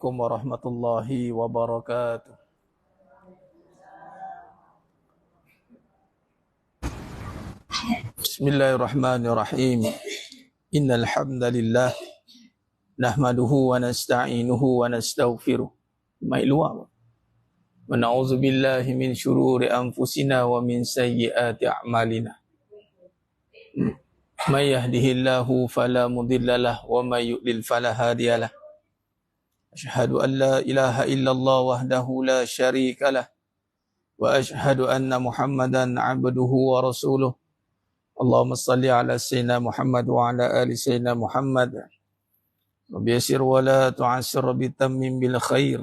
Assalamualaikum warahmatullahi wabarakatuh. Bismillahirrahmanirrahim. Innal hamdalillah nahmaduhu wa nasta'inuhu wa nastaghfiruh. Mai luar. Wa na'udzu billahi min syururi anfusina wa min sayyiati a'malina. May yahdihillahu fala mudhillalah wa may yudlil fala hadiyalah. Asyhadu an la ilaha illallah wahdahu la syarikalah wa asyhadu anna Muhammadan 'abduhu wa rasuluh. Allahumma salli ala sayyidina Muhammad wa ala ali sayyidina Muhammad. Rabbi yassir wa la tu'assir bitammim bil khair.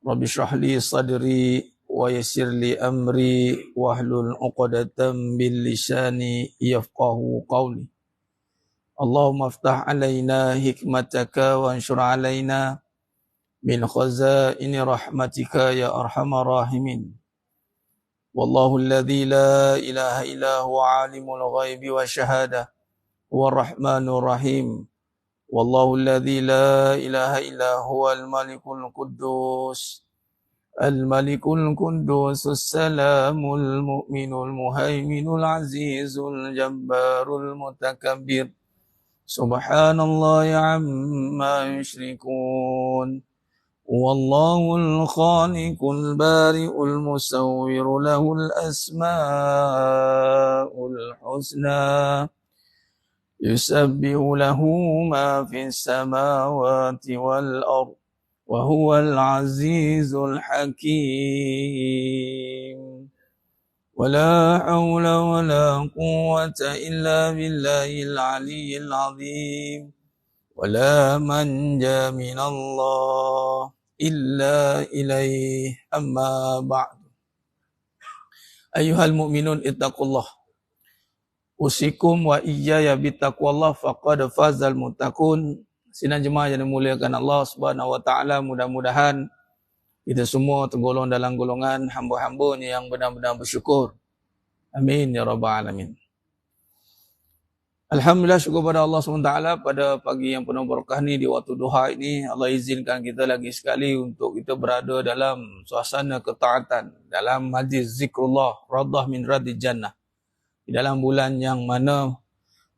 Rabbi shrah li sadri wa yassir li amri wahlul 'uqdatam bil lisani yafqahu qawli. Allahumma aftah alaina hikmataka wa anshur alaina min khazaini rahmatika ya arhamar rahimin. Wallahu alladhi la ilaha illa huwa alimul ghaibi wa syahada huwa rahmanur rahim. Wallahu alladhi la ilaha illa huwa al-malikul quddus al-malikul quddus as-salamul mu'minul muhaiminul azizul jabbarul mutakabbir. Subhanallahi amma yushrikun. Wallahul khaliqul bari'ul musawwiru lahul asma'ul husna. Yusabbihu lahu ma fis samawati wal ard wa huwal azizul hakim. ولا حول ولا قوة إلا بالله العلي العظيم ولا منجا من الله إلا إليه أما بعد أيها المؤمنون اتقوا الله أوصيكم وإياي بتقوى الله فقد فاز المتقون. Sidang jemaah yang dimuliakan Allah Subhanahu wa taala, mudah-mudahan kita semua tergolong dalam golongan hamba-hambanya yang benar-benar bersyukur. Amin ya rabbal alamin. Alhamdulillah, syukur pada Allah SWT pada pagi yang penuh berkah ni, di waktu duha ini Allah izinkan kita lagi sekali untuk kita berada dalam suasana ketaatan, dalam majlis zikrullah, radah min radhi jannah, di dalam bulan yang mana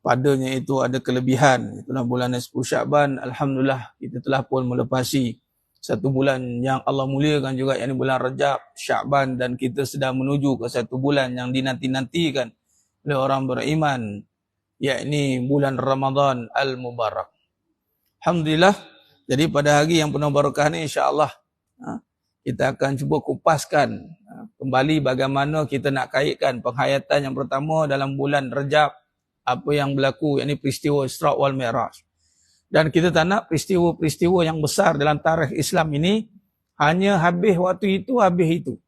padanya itu ada kelebihan. Itulah bulan 10 Syakban. Alhamdulillah, kita telah pun melepasi satu bulan yang Allah muliakan juga, yakni bulan Rajab, Syakban, dan kita sedang menuju ke satu bulan yang dinanti-nantikan oleh orang beriman, yakni bulan Ramadan Al-Mubarak. Alhamdulillah, jadi pada hari yang penuh barakah ni, insya-Allah kita akan cuba kupaskan kembali bagaimana kita nak kaitkan penghayatan yang pertama dalam bulan Rajab, apa yang berlaku, yakni peristiwa Isra' wal Mi'raj. Dan kita tak nak peristiwa-peristiwa yang besar dalam tarikh Islam ini hanya habis waktu itu, habis itu.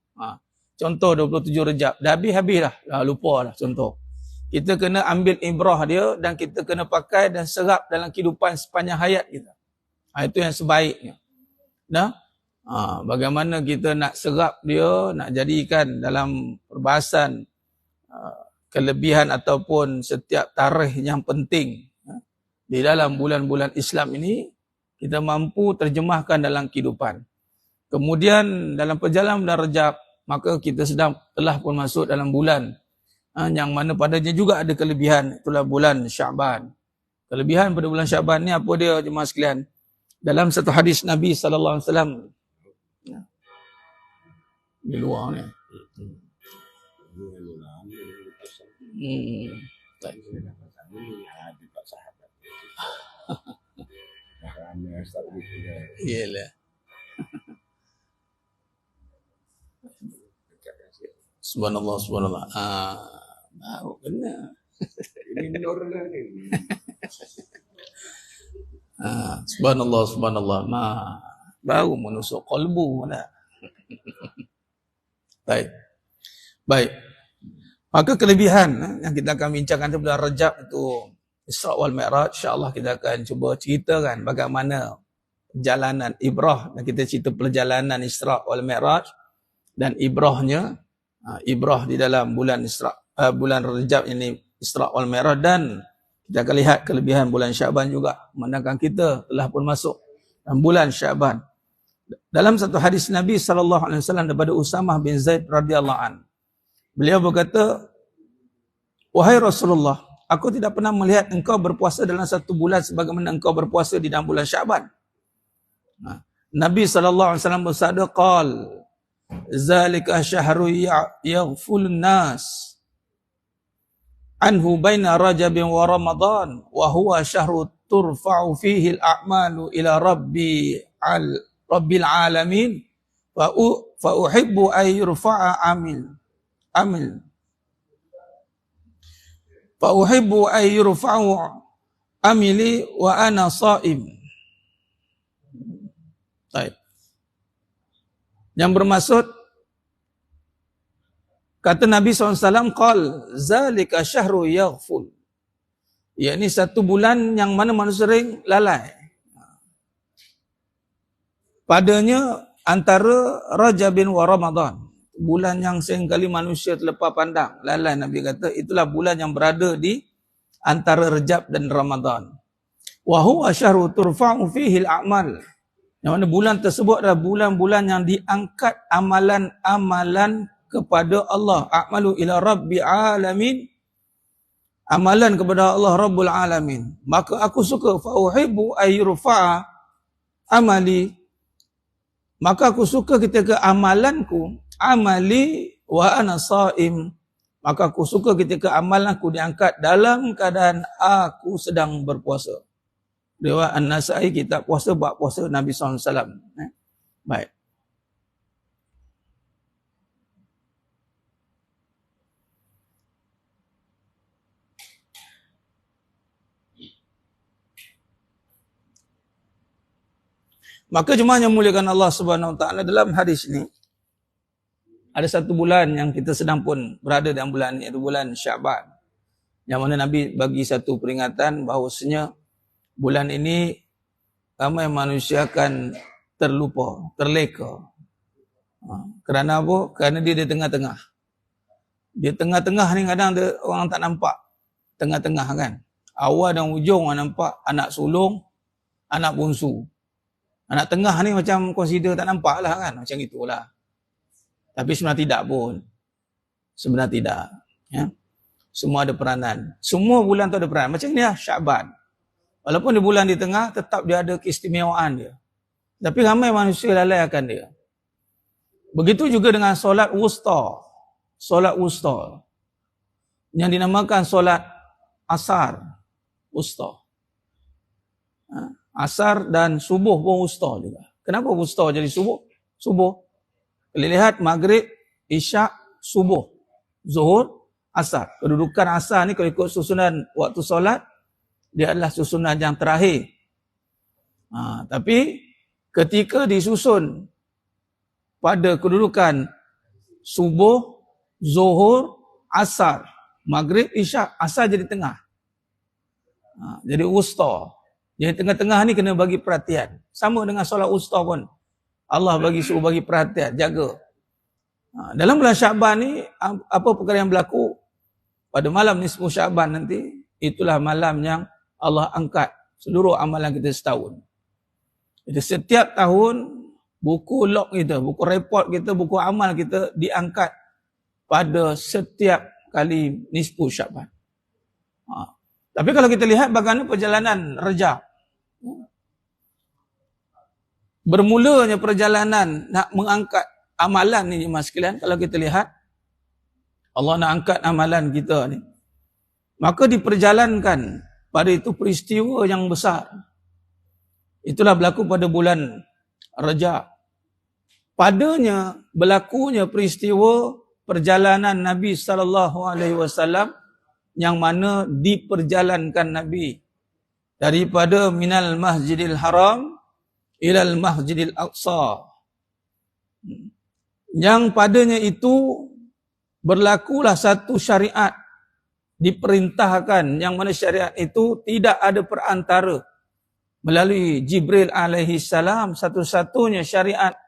Contoh 27 Rejab, dah habis dah, lupa dah contoh. Kita kena ambil ibrah dia dan kita kena pakai dan serap dalam kehidupan sepanjang hayat kita. Itu yang sebaiknya. Bagaimana kita nak serap dia, nak jadikan dalam perbahasan kelebihan ataupun setiap tarikh yang penting di dalam bulan-bulan Islam ini, kita mampu terjemahkan dalam kehidupan. Kemudian dalam perjalanan bulan Rajab, maka kita telah pun masuk dalam bulan yang mana padanya juga ada kelebihan, itulah bulan Syakban. Kelebihan pada bulan Syakban ni apa dia, jemaah sekalian? Dalam satu hadis Nabi sallallahu alaihi wasallam di luar ni. Iyalah. Subhanallah, subhanallah. Baru benar. Ini nur lah ni. Subhanallah, subhanallah. Baru menusuk qalbu dah. Baik. Maka kelebihan yang kita akan bincangkan bulan Rajab itu Isra' wal Mi'raj, insya-Allah kita akan cuba ceritakan bagaimana perjalanan ibrah, dan kita cerita perjalanan Isra' wal Mi'raj dan ibrahnya, ibrah di dalam bulan bulan Rajab ini Isra' wal Mi'raj, dan kita akan lihat kelebihan bulan Syakban juga, manakala kita telah pun masuk bulan Syaban. Dalam satu hadis Nabi SAW daripada Usamah bin Zaid radhiyallahu an, beliau berkata, wahai Rasulullah, aku tidak pernah melihat engkau berpuasa dalam satu bulan sebagaimana engkau berpuasa di dalam bulan Syaban. Nabi SAW bersabda, qal zalika syahru yaghfulun nas anhu baina Rajabin wa Ramadan wa huwa syahru turfa'u fihi al-a'malu ila rabbil alamin fa uhibbu ay yurfa'a fa uhibbu ay yurfa'u amili wa ana sha'im. Baik. Yang bermaksud, kata Nabi SAW, qal zalika syahru yaghful, yakni satu bulan yang mana manusia sering lalai padanya antara Rajabin wa Ramadan, bulan yang seringkali manusia terlepas pandang, lalai. Nabi kata itulah bulan yang berada di antara Rajab dan Ramadan. Wa huwa syahru turfa'u fihi al-a'mal, yang mana bulan tersebut adalah bulan-bulan yang diangkat amalan-amalan kepada Allah. A'malu ila rabbi alamin, amalan kepada Allah Rabbul Alamin. Maka aku suka, fa'uhibbu ayyurfa'a amali, maka aku suka ketika amalanku, amali wa ana sha'im, maka aku suka ketika amalanku diangkat dalam keadaan aku sedang berpuasa. Riwayat An-Nasa'i, kitab puasa, bab puasa Nabi SAW. Baik. Maka jemaah yang muliakan Allah Subhanahu Wa Taala, dalam hadis ini ada satu bulan yang kita sedang pun berada dalam bulan ini, iaitu bulan Syaban. Yang mana Nabi bagi satu peringatan bahawasanya bulan ini ramai manusia akan terlupa, terleka. Kerana apa? Kerana dia di tengah-tengah. Di tengah-tengah ni kadang orang tak nampak. Tengah-tengah kan. Awal dan ujung orang nampak, anak sulung, anak bungsu. Anak tengah ni macam consider tak nampak lah kan. Macam itulah. Tapi sebenarnya tidak pun. Sebenarnya tidak. Ya. Semua ada peranan. Semua bulan tu ada peranan. Macam ni lah Syaban. Walaupun di bulan di tengah, tetap dia ada keistimewaan dia. Tapi ramai manusia lalai akan dia. Begitu juga dengan solat wusta. Solat wusta. Yang dinamakan solat asar. Wusta. Asar dan subuh pun wusta juga. Kenapa wusta jadi subuh? Subuh. Kalau lihat maghrib, isyak, subuh. Zuhur, asar. Kedudukan asar ni kalau ikut susunan waktu solat, dia adalah susunan yang terakhir. Tapi ketika disusun pada kedudukan subuh, zuhur, asar, maghrib, isyak, asar jadi tengah. Jadi wusta. Jadi tengah-tengah ni kena bagi perhatian. Sama dengan solat wusta pun. Allah suruh bagi perhatian, jaga. Dalam bulan Syaban ni, apa perkara yang berlaku pada malam nisfu Syaban nanti, itulah malam yang Allah angkat seluruh amalan kita setahun. Jadi setiap tahun, buku log kita, buku report kita, buku amal kita diangkat pada setiap kali nisfu Syaban. Tapi kalau kita lihat bagaimana perjalanan Rajab. Bermulanya perjalanan nak mengangkat amalan ni jemaah sekalian, kalau kita lihat Allah nak angkat amalan kita ni, maka diperjalankan pada itu peristiwa yang besar. Itulah berlaku pada bulan Rajab. Padanya berlakunya peristiwa perjalanan Nabi SAW, yang mana diperjalankan Nabi daripada minal masjidil haram ilal masjidil aqsa, yang padanya itu berlakulah satu syariat diperintahkan, yang mana syariat itu tidak ada perantara, melalui Jibril alaihi salam, satu-satunya syariat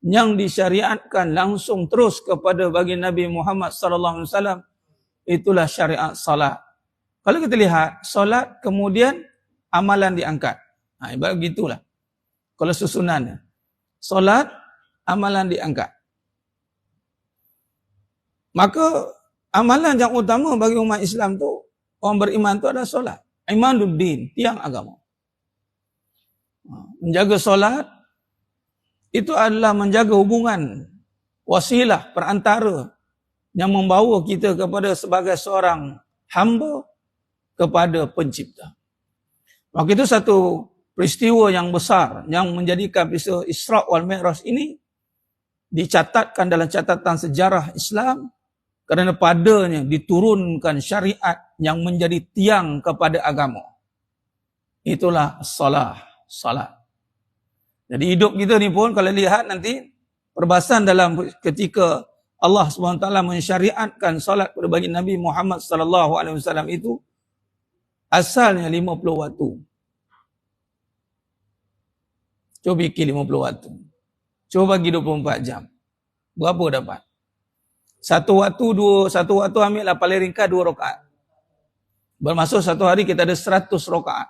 yang disyariatkan langsung terus kepada bagi Nabi Muhammad sallallahu alaihi wasallam, itulah syariat salat. Kalau kita lihat, salat kemudian amalan diangkat. Ibarat begitulah. kalau susunannya. Solat, amalan diangkat. Maka amalan yang utama bagi umat Islam tu, orang beriman tu adalah solat. Imanuddin, tiang agama. Menjaga solat, itu adalah menjaga hubungan, wasilah, perantara yang membawa kita kepada sebagai seorang hamba kepada pencipta. Maka itu satu peristiwa yang besar yang menjadikan peristiwa Isra wal Mi'raj ini dicatatkan dalam catatan sejarah Islam kerana padanya diturunkan syariat yang menjadi tiang kepada agama. Itulah salat. Jadi hidup kita ni pun kalau lihat nanti perbahasan dalam ketika Allah SWT mensyariatkan salat kepada bagi Nabi Muhammad SAW itu asalnya 50 waktu. Cuba bikin 50 waktu. Cuba bagi 24 jam. Berapa dapat? Satu waktu ambil lah paling ringkas 2 rakaat. Bermaksud satu hari kita ada 100 rakaat.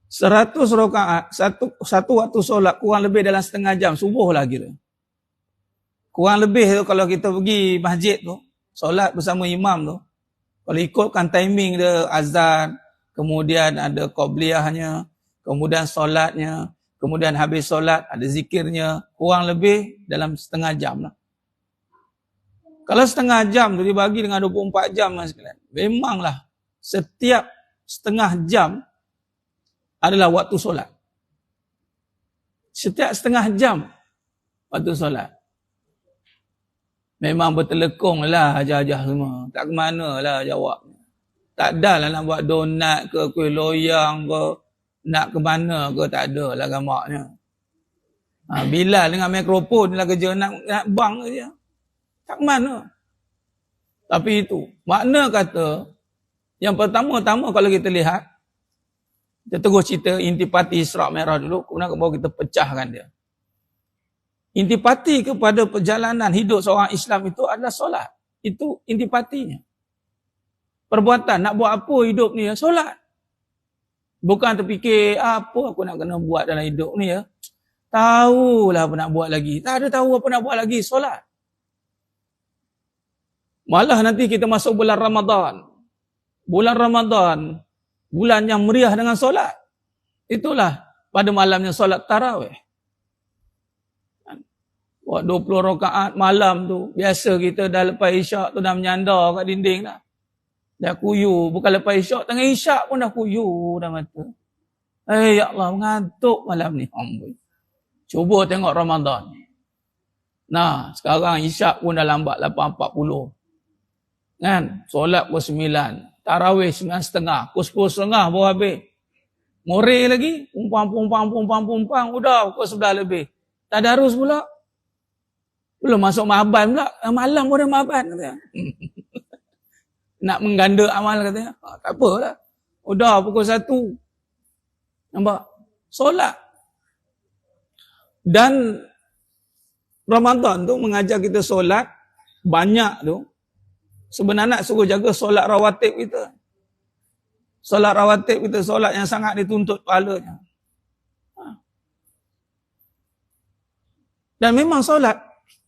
100 rakaat, satu waktu solat kurang lebih dalam setengah jam, subuh lah kira. Kurang lebih tu kalau kita pergi masjid tu, solat bersama imam tu, kalau ikutkan timing dia, azan, kemudian ada qabliyahnya, kemudian solatnya, kemudian habis solat ada zikirnya, kurang lebih dalam setengah jam lah. Kalau setengah jam tu dibagi dengan 24 jam, memanglah setiap setengah jam adalah waktu solat. Setiap setengah jam waktu solat. Memang bertelekong lah ajar-ajar semua. Tak ke mana lah jawab. Tak ada lah nak buat donat ke, kuih loyang ke, nak ke mana ke, tak ada lah gamaknya. Bilal dengan mikrofon lah kerja nak bang je. Tak ke mana. Tapi itu, makna kata, yang pertama-tama kalau kita lihat, kita terus cerita intipati Isra' Mi'raj dulu, kemudian baru kita pecahkan dia. Intipati kepada perjalanan hidup seorang Islam itu adalah solat. Itu intipatinya. Perbuatan, nak buat apa hidup ni ya? Solat. Bukan terfikir, apa aku nak kena buat dalam hidup ni ya? Tahulah apa nak buat lagi. Tak ada tahu apa nak buat lagi, solat. Malah nanti kita masuk bulan Ramadan. Bulan Ramadan, bulan yang meriah dengan solat. Itulah pada malamnya solat tarawih. Buat 20 rakaat malam tu. Biasa kita dah lepas isyak tu dah menyandar kat dinding dah. Dah kuyu. Bukan lepas isyak, tengah isyak pun dah kuyu dah mata. Ya Allah, mengantuk malam ni. Cuba tengok Ramadan. Nah, sekarang isyak pun dah lambat 8.40. Kan? Solat pukul 9. Tarawih 9.30. Pukul 10.30 baru habis. More lagi. Pumpang. Udah pukul 11 lebih. Tadarus pula. Belum masuk mahaban pula. Malam pun ada mahaban katanya. Nak mengganda amal katanya. Tak apalah. Udah pukul 1. Nampak? Solat. Dan Ramadan tu mengajar kita solat banyak tu. Sebenarnya nak suruh jaga solat rawatib kita. Solat rawatib kita, solat yang sangat dituntut pahalanya. Dan memang solat.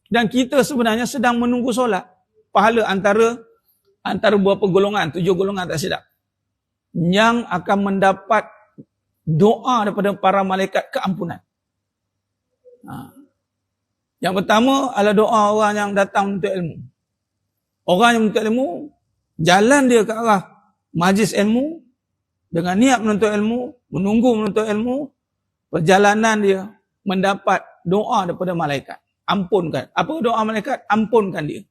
Dan kita sebenarnya sedang menunggu solat. Pahala antara beberapa golongan, 7 golongan tak silap. Yang akan mendapat doa daripada para malaikat keampunan. Yang pertama adalah doa orang yang datang untuk ilmu. Orang yang menuntut ilmu, jalan dia ke arah majlis ilmu, dengan niat menuntut ilmu, menunggu menuntut ilmu, perjalanan dia mendapat doa daripada malaikat. Ampunkan. Apa doa malaikat? Ampunkan dia.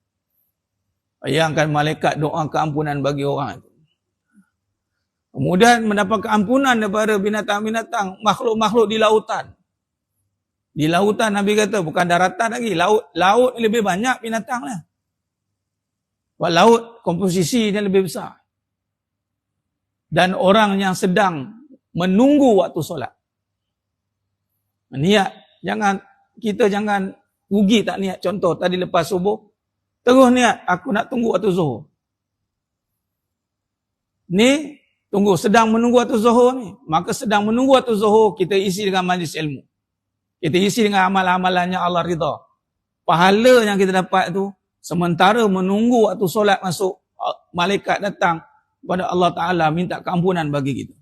Bayangkan malaikat doa keampunan bagi orang itu. Kemudian mendapat keampunan daripada binatang-binatang, makhluk-makhluk di lautan. Di lautan Nabi kata, bukan daratan lagi. Laut lebih banyak binatang lah. Sebab laut komposisinya lebih besar. Dan orang yang sedang menunggu waktu solat. Niat, kita jangan rugi tak niat. Contoh tadi lepas subuh, terus niat aku nak tunggu waktu zuhur. Ni Tunggu, sedang menunggu waktu zuhur ni. Maka sedang menunggu waktu zuhur, kita isi dengan majlis ilmu. Kita isi dengan amal-amalan yang Allah ridha. Pahala yang kita dapat tu, sementara menunggu waktu solat masuk, malaikat datang kepada Allah Ta'ala minta keampunan bagi kita.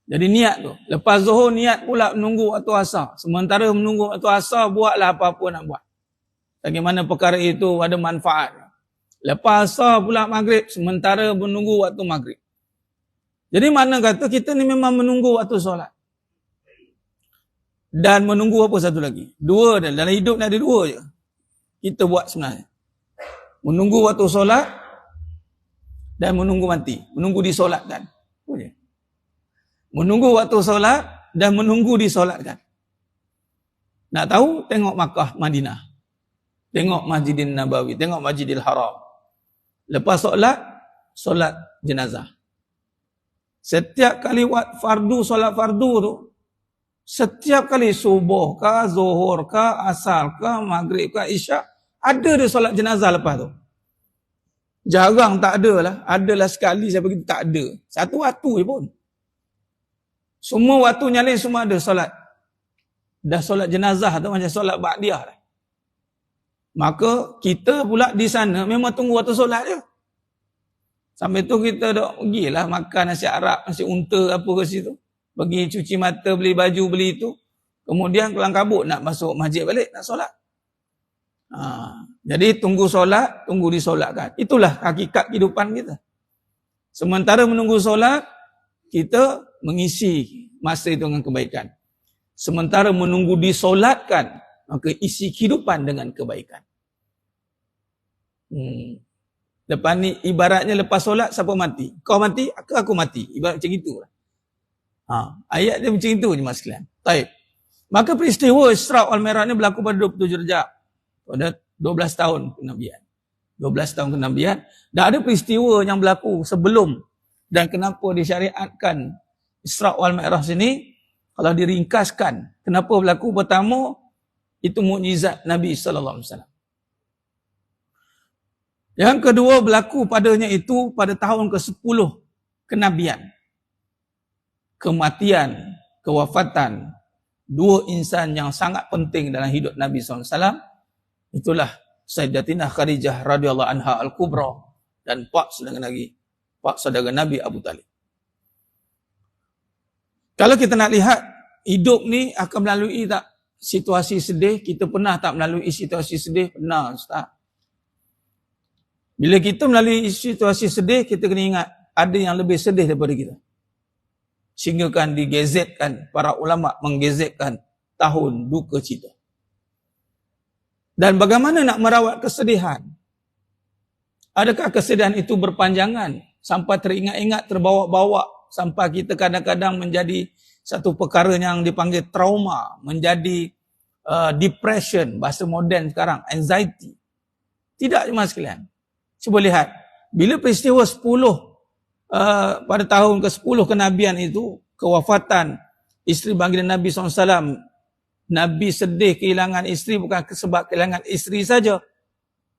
Jadi niat tu. Lepas zuhur niat pula menunggu waktu asar. Sementara menunggu waktu asar, buatlah apa-apa nak buat. Bagaimana perkara itu ada manfaat. Lepas asar pula maghrib, sementara menunggu waktu maghrib. Jadi mana kata kita ni memang menunggu waktu solat. Dan menunggu apa satu lagi? Dua, dalam hidup ni ada dua je. Kita buat sebenarnya. Menunggu waktu solat dan menunggu mati. Menunggu disolatkan. Boleh. Menunggu waktu solat dan menunggu disolatkan. Nak tahu? Tengok Makkah, Madinah. Tengok Masjidin Nabawi. Tengok Masjidil Haram. Lepas solat, solat jenazah. Setiap kali buat fardu, solat fardu tu, setiap kali subuh ke, zuhur ke, asar ke, maghrib ke, isyak, ada dia solat jenazah lepas tu. Jarang tak ada lah. Adalah sekali saya pergi tak ada. Satu waktu je pun. Semua waktu nyalin semua ada solat. Dah solat jenazah tu macam solat ba'diyah lah. Maka kita pula di sana memang tunggu waktu solat je. Sampai tu kita dah pergilah makan nasi Arab, nasi unta apa ke situ. Pergi cuci mata, beli baju, beli itu. Kemudian kelang kabut nak masuk masjid balik, nak solat. Jadi tunggu solat, tunggu disolatkan. Itulah hakikat kehidupan kita. Sementara menunggu solat, kita mengisi masa itu dengan kebaikan. Sementara menunggu disolatkan, maka isi kehidupan dengan kebaikan. Lepas ni ibaratnya lepas solat siapa mati? Kau mati, aku mati. Ibarat macam itulah. Ayat dia macam itu je mas sekalian. Baik. Maka peristiwa Isra wal Mi'raj ni berlaku pada 27 Rejab. Pada 12 tahun kenabian. 12 tahun kenabian. Dah ada peristiwa yang berlaku sebelum. Dan kenapa disyariatkan Isra wal Mi'raj ini? Kalau diringkaskan, kenapa berlaku? Pertama, itu mukjizat Nabi sallallahu alaihi wasallam. Yang kedua, berlaku padanya itu pada tahun ke-10 kenabian. Kematian, kewafatan dua insan yang sangat penting dalam hidup Nabi sallallahu alaihi wasallam. Itulah Sayyidatina Khadijah radhiyallahu anha al-Kubra dan pak saudara Nabi Abu Talib. Kalau kita nak lihat hidup ni akan melalui tak situasi sedih, kita pernah tak melalui situasi sedih? Pernah, Ustaz. Bila kita melalui situasi sedih, kita kena ingat ada yang lebih sedih daripada kita. Sehingga kan digezetkan, para ulama menggezetkan tahun duka cita. Dan bagaimana nak merawat kesedihan? Adakah kesedihan itu berpanjangan sampai teringat-ingat, terbawa-bawa sampai kita kadang-kadang menjadi satu perkara yang dipanggil trauma, menjadi depression, bahasa moden sekarang, anxiety. Tidak cuma sekalian. Cuba lihat, bila peristiwa 10 pada tahun ke-10 kenabian itu, kewafatan isteri baginda Nabi SAW, Nabi sedih kehilangan isteri bukan sebab kehilangan isteri saja,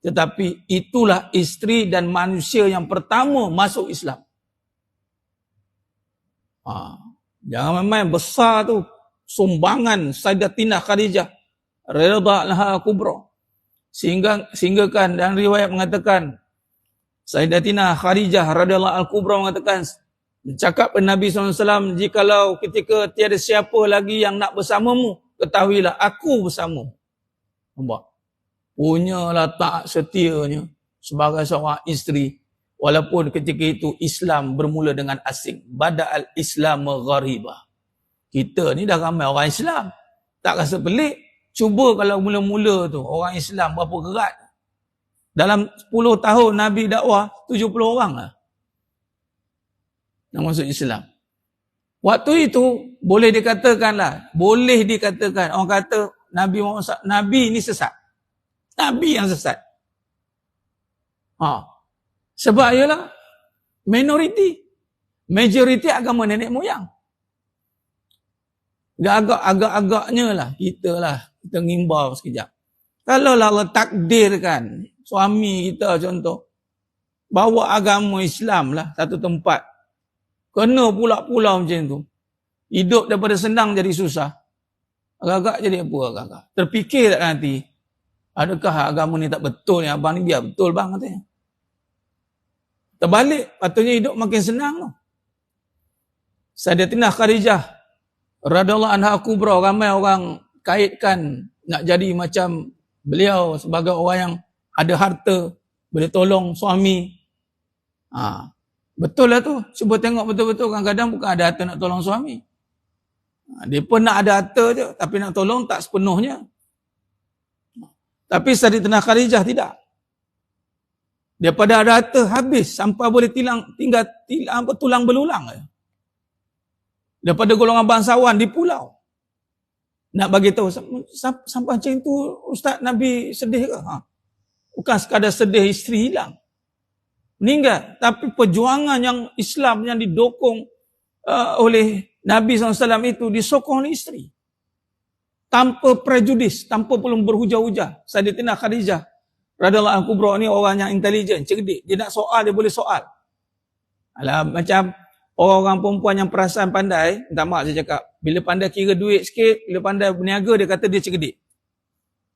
tetapi itulah isteri dan manusia yang pertama masuk Islam. Jangan main besar tu sumbangan Sayyidatina Khadijah radhiyallahu anha kubra. Sehingga kan dalam riwayat mengatakan Sayyidatina Khadijah radhiyallahu anha kubra mengatakan, bercakap kepada Nabi SAW, jikalau ketika tiada siapa lagi yang nak bersamamu, ketahuilah aku bersamamu. Nampak? Punyalah taat setianya sebagai seorang isteri. Walaupun ketika itu Islam bermula dengan asing. Bada'al Islam gharibah. Kita ni dah ramai orang Islam. Tak rasa pelik. Cuba kalau mula-mula tu orang Islam berapa kerat. Dalam 10 tahun Nabi dakwah, 70 orang lah yang masuk Islam. Waktu itu boleh dikatakan, orang kata Nabi ni sesat. Nabi yang sesat. Sebab ialah majoriti agama nenek moyang. Agak-agaknya lah kita ngimbau sekejap. Kalau Allah takdirkan suami kita contoh bawa agama Islam lah satu tempat. Kena pula-pula macam tu. Hidup daripada senang jadi susah. Agak-agak jadi apa agak-agak? Terfikir tak nanti? Adakah agama ni tak betul ni? Abang ni biar betul bang katanya. Terbalik, patutnya hidup makin senang tu. Sayyidatina Khadijah radhiyallahu anha kubra, ramai orang kaitkan nak jadi macam beliau sebagai orang yang ada harta, boleh tolong suami. Betul lah tu. Cuba tengok betul-betul, kadang-kadang bukan ada harta nak tolong suami. Dia pun nak ada harta je, tapi nak tolong tak sepenuhnya. Tapi Sayyidatina Khadijah tidak. Daripada ada harta habis sampai boleh tinggal tulang belulang. Daripada golongan bangsawan di pulau. Nak bagi tahu sampai macam tu Ustaz Nabi sedih ke? Bukan sekadar sedih isteri hilang. Meninggal. Tapi perjuangan yang Islam yang didokong oleh Nabi SAW itu disokong oleh isteri. Tanpa prejudis, tanpa perlu berhujah-hujah. Sayyidatina Khadijah radhiyallahu anha kubra ni orang yang intelijen, cerdik. Dia nak soal, dia boleh soal. Alah, macam orang-orang perempuan yang perasaan pandai, minta maaf saya cakap, bila pandai kira duit sikit, bila pandai berniaga, dia kata dia cerdik.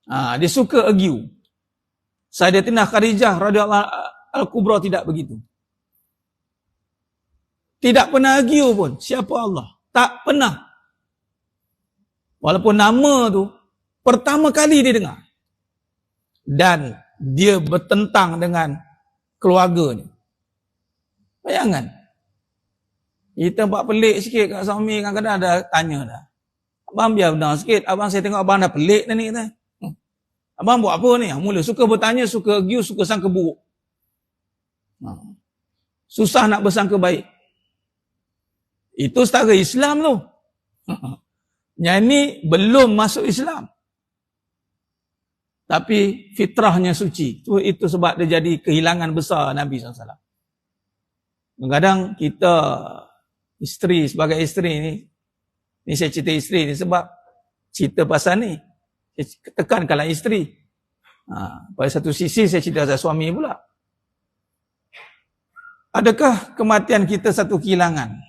Dia suka argue. Sayyidatina Khadijah radhiyallahu al-kubra tidak begitu. Tidak pernah argue pun. Siapa Allah? Tak pernah. Walaupun nama tu pertama kali dia dengar. Dan dia bertentang dengan keluarganya. Bayangkan. Kita buat pelik sikit kat suami, kadang-kadang ada tanya dah. Abang biar benar sikit. Abang saya tengok abang dah pelik dah ni. Abang buat apa ni? Mula suka bertanya, suka argue, suka sangka buruk. Susah nak bersangka baik. Itu setara Islam tu. Yang ni belum masuk Islam. Tapi fitrahnya suci. Itu sebab dia jadi kehilangan besar Nabi SAW. Kadang-kadang kita isteri, sebagai isteri ni saya cerita isteri ni sebab cerita pasal ni. Saya tekankanlah isteri. Pada satu sisi saya cerita pasal suami pula. Adakah kematian kita satu kehilangan?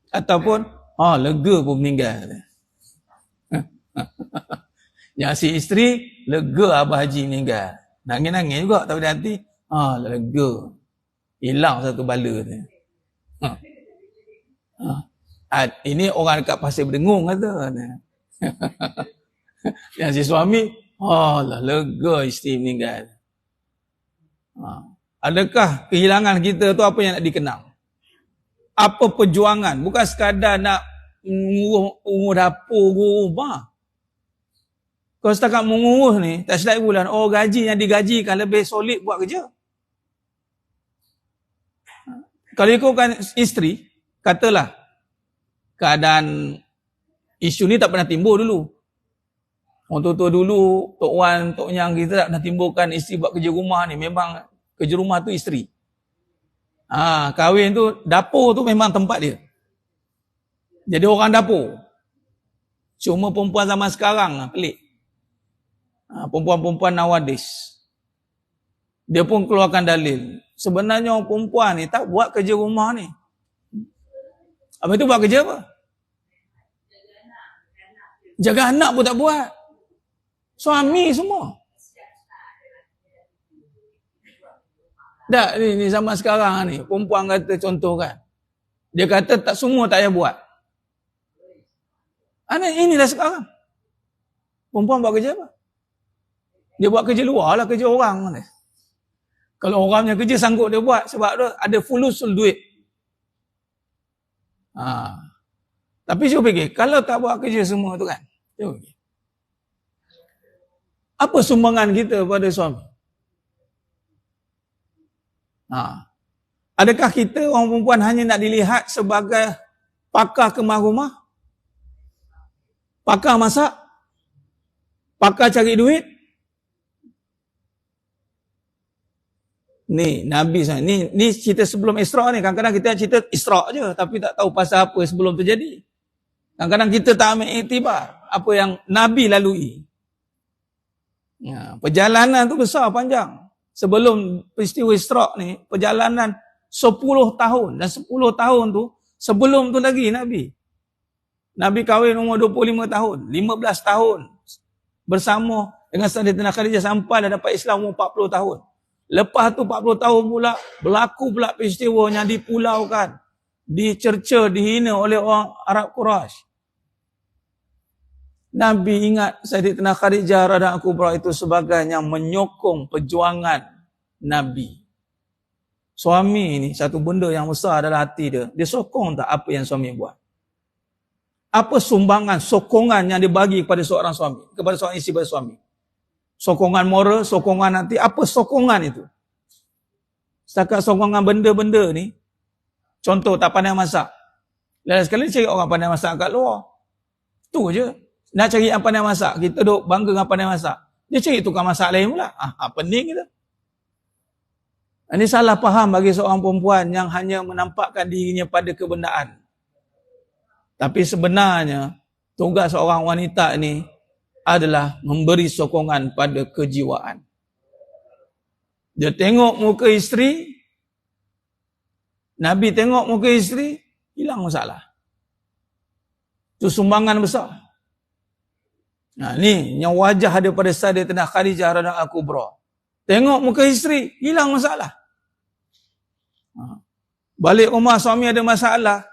Ataupun, lega pun meninggal. Yang si isteri, lega Abah Haji meninggal. Nangis-nangis juga, tapi nanti, lega. Hilang satu bala tu. Ini orang dekat Pasir Berdengung kata. Yang si suami, lega isteri meninggal. Adakah kehilangan kita tu apa yang nak dikenang? Apa perjuangan? Bukan sekadar nak mengurus dapur, rumah. Kalau setakat mengurus ni, tak silap bulan, gaji yang digajikan lebih solid buat kerja. Kalau ikutkan isteri, katalah, keadaan isu ni tak pernah timbul dulu. Orang tua-tua dulu, Tok Wan, Tok Nyang, kita tak pernah timbulkan isteri buat kerja rumah ni. Memang kerja rumah tu isteri. Kahwin tu, dapur tu memang tempat dia. Jadi orang dapur. Cuma perempuan zaman sekarang, pelik. Perempuan-perempuan nowadays. Dia pun keluarkan dalil. Sebenarnya orang perempuan ni tak buat kerja rumah ni. Apa itu buat kerja apa? Jaga anak pun tak buat. Suami semua. Tak, ni zaman sekarang ni, perempuan kata contoh kan. Dia kata tak semua tak payah buat. Inilah sekarang. Perempuan buat kerja apa? Dia buat kerja luar lah, kerja orang. Kalau orangnya kerja sanggup dia buat, sebab dia ada fulusul duit. Tapi cuba fikir, kalau tak buat kerja semua tu kan, cuba fikir. Apa sumbangan kita pada suami? Adakah kita orang perempuan hanya nak dilihat sebagai pakar kemas rumah? Pakar masak? Pakar cari duit? Ni Nabi ni cerita sebelum Isra ni. Kadang-kadang kita cerita Isra je, tapi tak tahu pasal apa sebelum terjadi. Kadang-kadang kita tak ambil iktibar apa yang Nabi lalui. Perjalanan tu besar, panjang. sebelum peristiwa Isra' ni, perjalanan 10 tahun. Dan 10 tahun tu, sebelum tu lagi Nabi. Nabi kahwin umur 25 tahun, 15 tahun. Bersama dengan Sayyidatina Khadijah sampai dah dapat Islam umur 40 tahun. Lepas tu 40 tahun pula, berlaku pula peristiwa yang dipulaukan, dicerca, dihina oleh orang Arab Quraisy. Nabi ingat Sayyidatina Khadijah radhiyallahu kubra itu sebagai yang menyokong perjuangan Nabi. Suami ni satu benda yang besar dalam hati dia. Dia sokong tak apa yang suami buat? Apa sumbangan, sokongan yang dibagi kepada seorang suami, kepada seorang isteri, kepada suami? Sokongan moral, sokongan hati, apa sokongan itu? Setakat sokongan benda-benda ni, contoh tak pandai masak. Lain sekali cari orang pandai masak kat luar. Tu je. Nak cari yang pandai masak, kita duk bangga dengan pandai masak. Dia cari tukang masak lain pula. Pening kita. Ini salah faham bagi seorang perempuan yang hanya menampakkan dirinya pada kebenaran. Tapi sebenarnya, tugas seorang wanita ini adalah memberi sokongan pada kejiwaan. Dia tengok muka isteri, Nabi tengok muka isteri, hilang masalah. Itu sumbangan besar. Nah, ni yang wajah daripada Sayyidatina Khadijah radhiyallahu kubra. Tengok muka isteri, hilang masalah. Balik rumah suami ada masalah,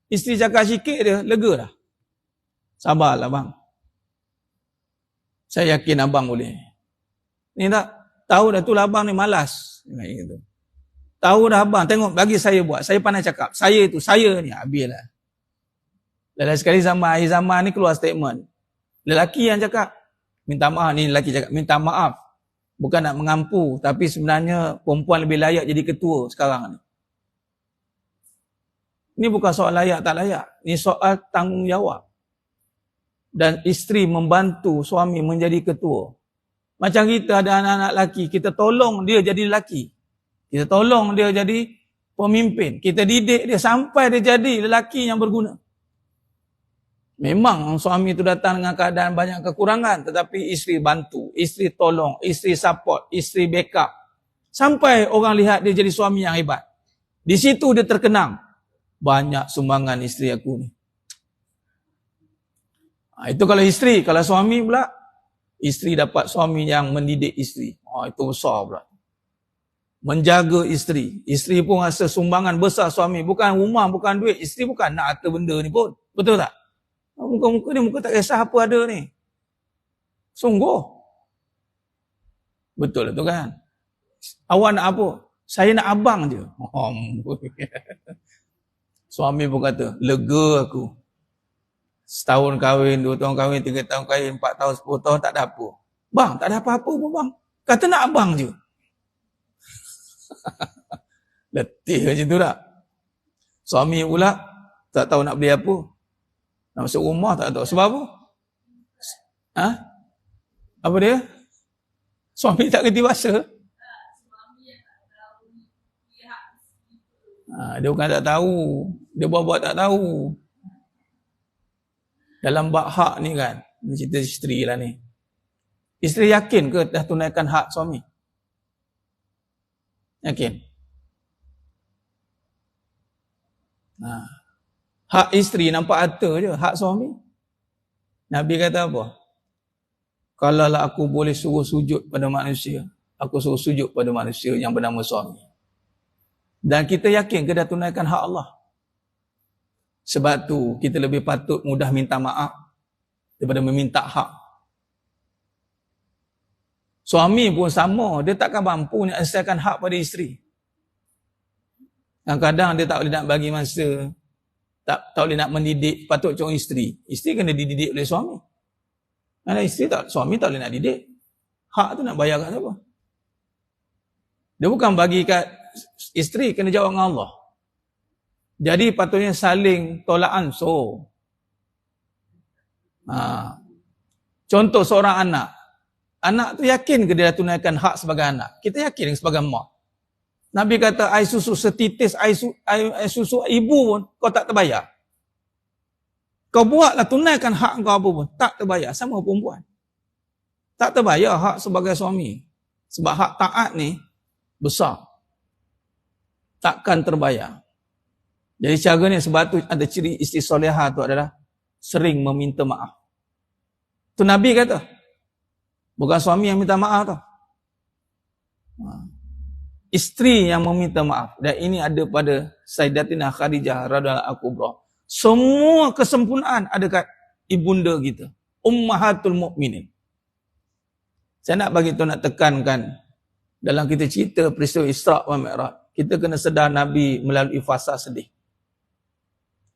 isteri cakap sikit dia, lega dah. Sabarlah bang. Saya yakin abang boleh. Ni tak, tahu dah tu lah abang ni malas. Tahu dah abang, tengok bagi saya buat. Saya pandai cakap. Saya ni, habislah. Dan sekali akhir zaman ni keluar statement. Lelaki yang cakap, minta maaf, ni lelaki cakap, minta maaf. Bukan nak mengampu, tapi sebenarnya perempuan lebih layak jadi ketua sekarang ni. Ini bukan soal layak tak layak. Ini soal tanggungjawab. Dan isteri membantu suami menjadi ketua. Macam kita ada anak-anak lelaki, kita tolong dia jadi lelaki. Kita tolong dia jadi pemimpin. Kita didik dia sampai dia jadi lelaki yang berguna. Memang suami itu datang dengan keadaan banyak kekurangan, tetapi isteri bantu, isteri tolong, isteri support, isteri backup. Sampai orang lihat dia jadi suami yang hebat. Di situ dia terkenang. Banyak sumbangan isteri aku ni. Itu kalau isteri. Kalau suami pula, isteri dapat suami yang mendidik isteri. Itu besar pula. Menjaga isteri. Isteri pun rasa sumbangan besar suami. Bukan rumah, bukan duit. Isteri bukan nak harta benda ni pun. Betul tak? Muka-muka ni, muka tak kisah apa ada ni. Sungguh. Betul lah tu kan. Awak nak apa? Saya nak abang je. Suami pun kata, lega aku. Setahun kahwin, 2 tahun kahwin, 3 tahun kahwin, 4 tahun, 10 tahun, tak ada apa. Bang, tak ada apa-apa pun bang. Kata nak abang je. Letih macam tu tak? Suami pula, tak tahu nak beli apa. Nak masuk rumah tak tahu. Sebab apa? Apa dia? Suami tak kerti bahasa. Dia bukan tak tahu. Dia buat-buat tak tahu. Dalam bab hak ni kan, ni cerita isteri lah ni. Isteri yakin ke dah tunaikan hak suami? Yakin? Hak isteri nampak harta je, hak suami. Nabi kata apa? Kalaulah aku boleh suruh sujud pada manusia, aku suruh sujud pada manusia yang bernama suami. Dan kita yakin ke dah tunaikan hak Allah. Sebab tu kita lebih patut mudah minta maaf daripada meminta hak. Suami pun sama, dia takkan mampu nak selesaikan hak pada isteri. Kadang-kadang dia tak boleh nak bagi masa, tak boleh nak mendidik, patut corong isteri. Isteri kena dididik oleh suami. Karena isteri suami tak boleh nak didik. Hak tu nak bayar kat siapa? Dia bukan bagi kat isteri, kena jawab dengan Allah. Jadi patutnya saling tolak ansur. Contoh seorang anak. Anak tu yakin ke dia dah tunaikan hak sebagai anak? Kita yakin sebagai mak. Nabi kata, air susu setitis, air susu ibu pun kau tak terbayar. Kau buatlah tunaikan hak kau apa pun, tak terbayar. Sama perempuan. Tak terbayar hak sebagai suami. Sebab hak taat ni besar. Takkan terbayar. Jadi cara ni sebab tu ada ciri isteri solehah tu adalah sering meminta maaf. Tu Nabi kata. Bukan suami yang minta maaf tu. Isteri yang meminta maaf. Dan ini ada pada Sayyidatina Khadijah radhiyallahu kubra. Semua kesempurnaan ada kat ibunda kita. Ummahatul Mukminin. Saya nak bagi tu nak tekankan dalam kita cerita peristiwa Isra' wa Mi'raj, kita kena sedar Nabi melalui fasa sedih.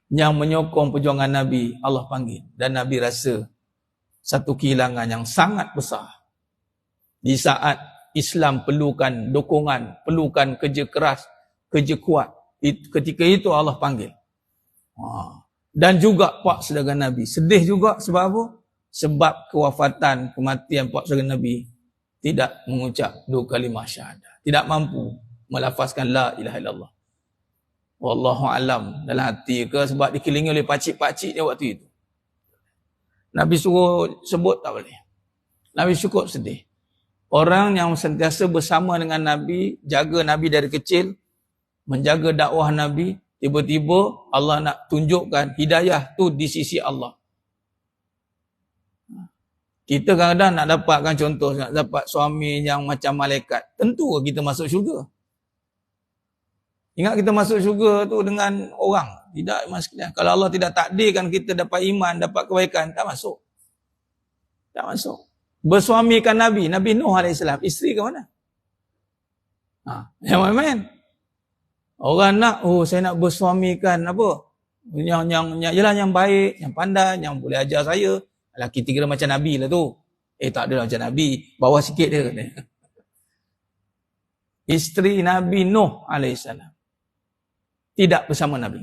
Yang menyokong perjuangan Nabi, Allah panggil. Dan Nabi rasa satu kehilangan yang sangat besar. Di saat Islam perlukan dokongan, perlukan kerja keras, kerja kuat. Ketika itu Allah panggil. Dan juga pak saudara Nabi. Sedih juga sebab apa? Sebab kewafatan, kematian pak saudara Nabi tidak mengucap 2 kalimah syahadah. Tidak mampu melafazkan la ilaha illallah. Wallahu alam dalam hati ke sebab dikelilingi oleh pakcik-pakcik dia waktu itu. Nabi suruh sebut tak boleh. Nabi cukup sedih. Orang yang sentiasa bersama dengan Nabi, jaga Nabi dari kecil, menjaga dakwah Nabi, tiba-tiba Allah nak tunjukkan hidayah tu di sisi Allah. Kita kadang-kadang nak dapatkan contoh, nak dapat suami yang macam malaikat. Tentu kita masuk syurga. Ingat kita masuk syurga tu dengan orang. Tidak, Mas sekalian. Kalau Allah tidak takdirkan kita dapat iman, dapat kebaikan, tak masuk. Tak masuk. Bersuamikan Nabi, Nabi Nuh AS, isteri ke mana? Yang main-main. Orang nak, saya nak bersuamikan apa? Yang baik, yang pandai, yang boleh ajar saya. Lelaki kira macam Nabi lah tu. Tak ada macam Nabi. Bawah sikit dia. Isteri Nabi Nuh AS. Tidak bersama Nabi.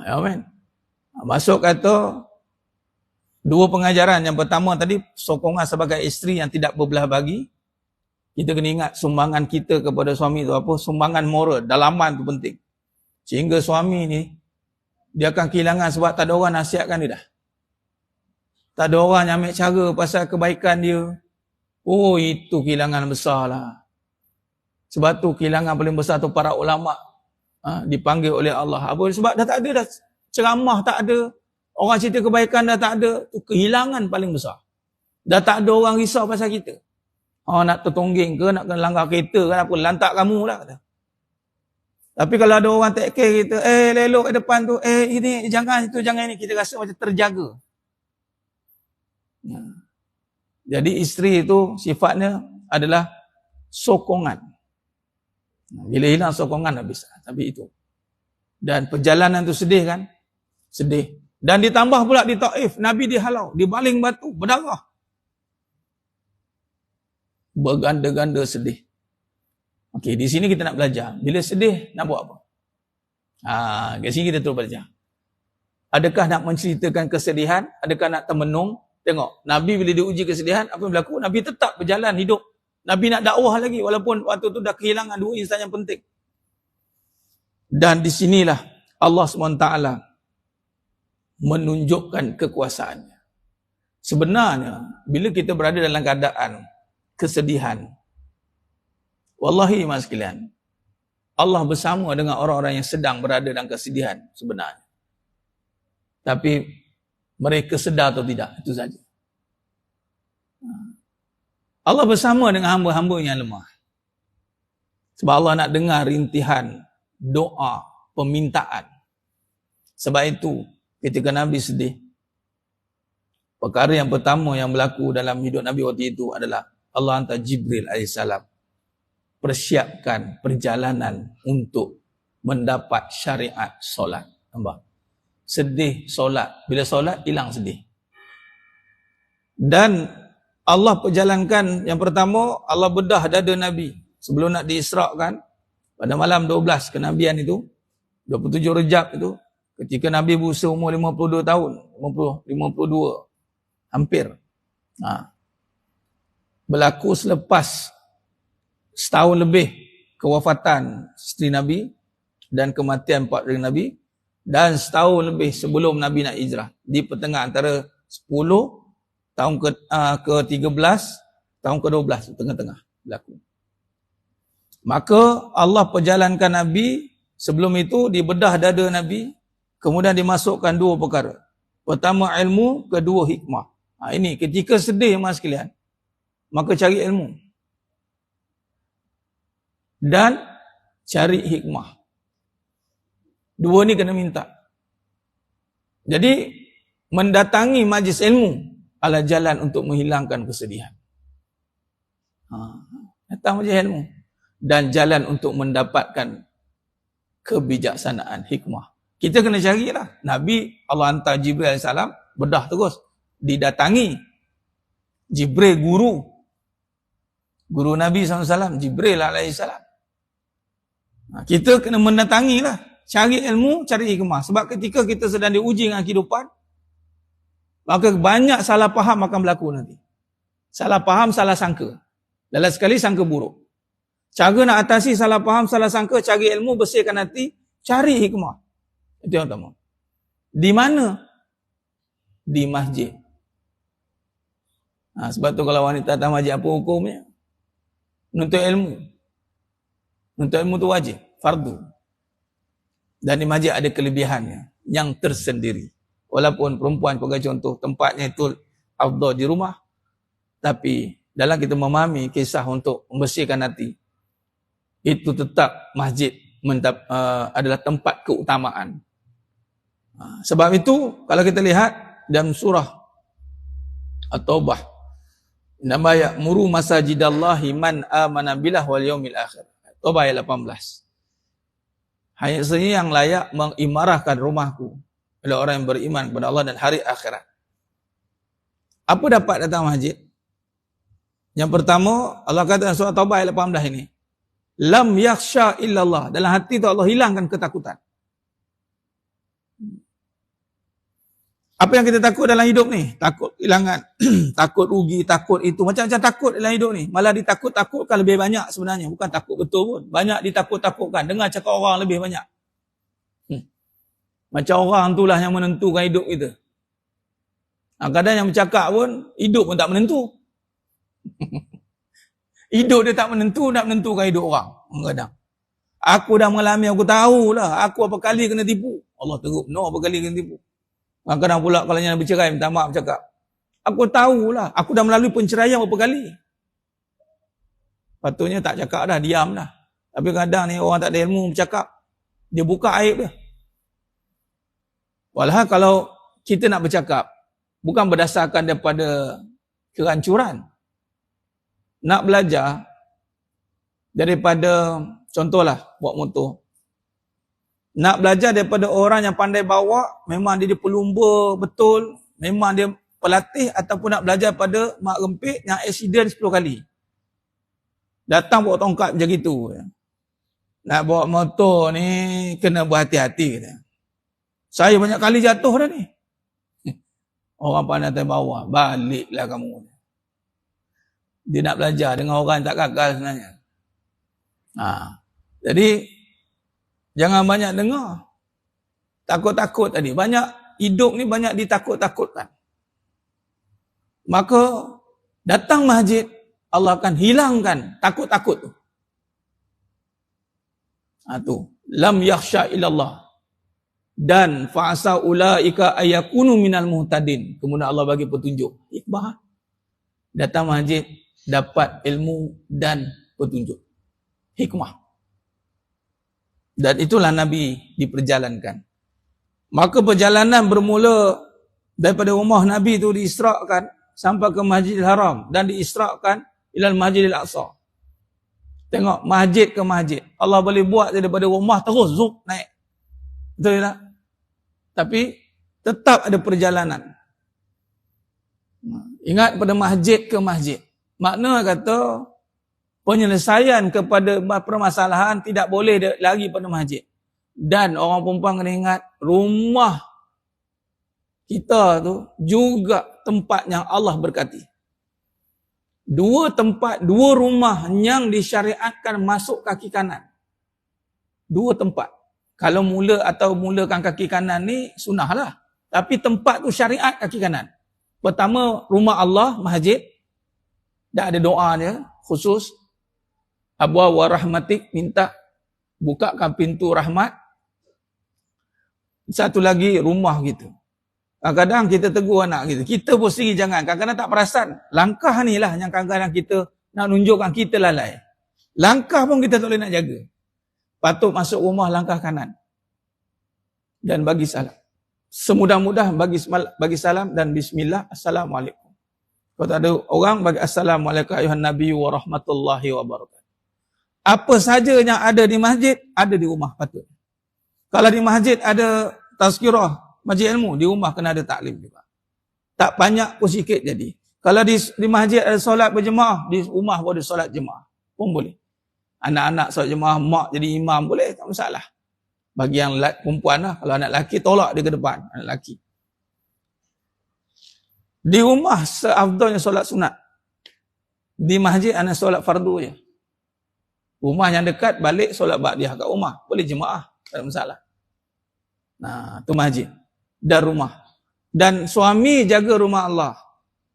Ya kan? Masuk kata, 2 pengajaran. Yang pertama tadi, sokongan sebagai isteri yang tidak berbelah bagi. Kita kena ingat sumbangan kita kepada suami itu apa? Sumbangan moral, dalaman tu penting. Sehingga suami ni, dia akan kehilangan sebab tak ada orang nasihatkan dia dah. Tak ada orang yang ambil cara pasal kebaikan dia. Itu kehilangan besar lah. Sebab tu kehilangan paling besar tu para ulama dipanggil oleh Allah. Apa? Sebab dah tak ada dah. Ceramah tak ada. Orang cerita kebaikan dah tak ada. Tu kehilangan paling besar. Dah tak ada orang risau pasal kita. Nak tertongging ke, nak kena langgar kereta ke, apa, lantak kamu lah. Kata. Tapi kalau ada orang take care kita, lelok kat depan tu, ini jangan itu, jangan ini. Kita rasa macam terjaga. Jadi isteri itu sifatnya adalah sokongan. Bila hilang sokongan habis. Tapi itu. Dan perjalanan tu sedih kan? Sedih. Dan ditambah pula di Taif, Nabi dihalau, dibaling batu, berdarah. Berganda-ganda sedih. Okey, di sini kita nak belajar. Bila sedih, nak buat apa? Kat sini kita terus belajar. Adakah nak menceritakan kesedihan? Adakah nak termenung? Tengok, Nabi bila diuji kesedihan, apa yang berlaku? Nabi tetap berjalan hidup. Nabi nak dakwah lagi, walaupun waktu tu dah kehilangan 2 insan yang penting. Dan di sinilah Allah SWT menunjukkan kekuasaannya. Sebenarnya, bila kita berada dalam keadaan kesedihan, wallahi mas sekalian, Allah bersama dengan orang-orang yang sedang berada dalam kesedihan sebenarnya. Tapi mereka sedar atau tidak, itu saja. Allah bersama dengan hamba-hamba yang lemah. Sebab Allah nak dengar rintihan, doa, permintaan. Sebab itu, ketika Nabi sedih, perkara yang pertama yang berlaku dalam hidup Nabi waktu itu adalah Allah hantar Jibril AS persiapkan perjalanan untuk mendapat syariat solat. Nampak? Sedih solat. Bila solat, hilang sedih. Dan Allah perjalankan yang pertama, Allah bedah dada Nabi. Sebelum nak diisrakan, pada malam 12 kenabian itu, 27 Rejab itu, ketika Nabi berusia umur 52 tahun, 52, hampir. Berlaku selepas setahun lebih kewafatan isteri Nabi dan kematian 4 dari Nabi, dan setahun lebih sebelum Nabi nak hijrah. Di pertengahan antara 10 tahun ke-13 tahun ke-12 tengah-tengah berlaku. Maka Allah perjalankan Nabi, sebelum itu dibedah dada Nabi, kemudian dimasukkan dua perkara. Pertama ilmu, kedua hikmah. Ini ketika sedih mas sekalian, maka cari ilmu. Dan cari hikmah. Dua ni kena minta. Jadi mendatangi majlis ilmu adalah jalan untuk menghilangkan kesedihan. Datang majlis ilmu. Dan jalan untuk mendapatkan kebijaksanaan, hikmah. Kita kena carilah. Nabi, Allah hantar Jibril AS, bedah terus. Didatangi. Jibril guru Nabi SAW, Jibril AS. Kita kena mendatangilah. Cari ilmu, cari hikmah. Sebab ketika kita sedang diuji dengan kehidupan, maka banyak salah faham akan berlaku nanti. Salah faham, salah sangka. Dalam sekali sangka buruk. Cara nak atasi salah faham, salah sangka, cari ilmu, bersihkan hati, cari hikmah. Itu yang pertama. Di mana? Di masjid. Sebab tu kalau wanita datang masjid, apa hukumnya? Menuntut ilmu. Menuntut ilmu tu wajib, fardu. Dan di masjid ada kelebihannya yang tersendiri. Walaupun perempuan sebagai contoh, tempatnya itu afdal di rumah, tapi dalam kita memahami kisah untuk membersihkan hati, itu tetap masjid adalah tempat keutamaan. Sebab itu, kalau kita lihat dalam surah At-Taubah, nama ya'muru masajidallahi man amana billah wal yaumil akhir. Taubah ayat 18. Hanya saja yang layak mengimarahkan rumahku adalah orang yang beriman kepada Allah dan hari akhirat. Apa dapat datang masjid? Yang pertama, Allah kata dalam surah Taubah ayat 18 ini, lam yakhsha illallah. Dalam hati tu Allah hilangkan ketakutan. Apa yang kita takut dalam hidup ni? Takut kehilangan, takut rugi, takut itu. Macam-macam takut dalam hidup ni. Malah ditakut-takutkan lebih banyak sebenarnya. Bukan takut betul pun. Banyak ditakut-takutkan. Dengar cakap orang lebih banyak. Macam orang itulah yang menentukan hidup kita. Kadang yang bercakap pun, hidup pun tak menentu. Hidup dia tak menentu, nak menentukan hidup orang. Kadang. Aku dah mengalami, aku tahulah. Aku apa kali kena tipu. Allah teruk, apa kali kena tipu. Kadang pula kalau yang bercerai, minta maaf cakap. Aku tahulah, aku dah melalui penceraian berapa kali. Patutnya tak cakap dah, diam dah. Tapi kadang ni orang tak ada ilmu bercakap. Dia buka aib dia. Walhal kalau kita nak bercakap, bukan berdasarkan daripada kerancuran. Nak belajar daripada, contohlah, buat motor. Nak belajar daripada orang yang pandai bawa, memang dia pelumba betul, memang dia pelatih, ataupun nak belajar pada mak rempit yang accident 10 kali. Datang bawa tongkat macam gitu. Nak bawa motor ni, kena berhati-hati. Saya banyak kali jatuh dah ni. Orang pandai bawa, baliklah kamu. Dia nak belajar dengan orang tak gagal sebenarnya. Jadi, jangan banyak dengar. Takut-takut tadi. Banyak, hidup ni banyak ditakut-takutkan. Maka, datang masjid, Allah akan hilangkan takut-takut tu. Tu. Lam yakhsha illallah. Dan fa'asa ulaika ayakunu minal muhtadin. Kemudian Allah bagi petunjuk. Hikmah. Datang masjid, dapat ilmu dan petunjuk. Hikmah. Dan itulah Nabi diperjalankan. Maka perjalanan bermula daripada rumah Nabi itu diisrakkan sampai ke Masjidil Haram dan diisrakkan ilal Masjidil Aqsa. Tengok masjid ke masjid. Allah boleh buat daripada rumah terus zup naik. Betul tak? Tapi tetap ada perjalanan. Ingat pada masjid ke masjid. Makna kata penyelesaian kepada permasalahan tidak boleh lagi pada masjid. Dan orang perempuan kena ingat, rumah kita tu juga tempat yang Allah berkati. Dua tempat, dua rumah yang disyariatkan masuk kaki kanan. Dua tempat. Kalau mulakan kaki kanan ni sunnah lah. Tapi tempat tu syariat kaki kanan. Pertama, rumah Allah, masjid. Dan ada doanya khusus. Abwa wa rahmatik, minta bukakan pintu rahmat. Satu lagi rumah kita. Kadang-kadang kita tegur anak kita. Kita pun sendiri jangan. Kadang-kadang tak perasan. Langkah ni lah yang kadang-kadang kita nak tunjukkan kita lalai. Langkah pun kita tak boleh nak jaga. Patut masuk rumah langkah kanan. Dan bagi salam. Semudah-mudah bagi salam dan bismillah. Assalamualaikum. Kalau tak ada orang bagi assalamualaikum ayuhan nabi wa rahmatullahi wa barakatuh. Apa saja yang ada di masjid, ada di rumah patut. Kalau di masjid ada tazkirah, majlis ilmu, di rumah kena ada taklim juga. Tak banyak pun sikit jadi. Kalau di masjid ada solat berjemaah, di rumah pun ada solat jemaah. Pun boleh. Anak-anak solat jemaah, mak jadi imam, boleh, tak masalah. Bagi yang perempuan lah, kalau anak lelaki tolak dia ke depan, anak lelaki. Di rumah seafdalnya solat sunat. Di masjid anak solat fardu je. Rumah yang dekat balik solat ba'diyah kat rumah. Boleh jemaah, tak ada masalah. Nah, tu masjid dan rumah. Dan suami jaga rumah Allah.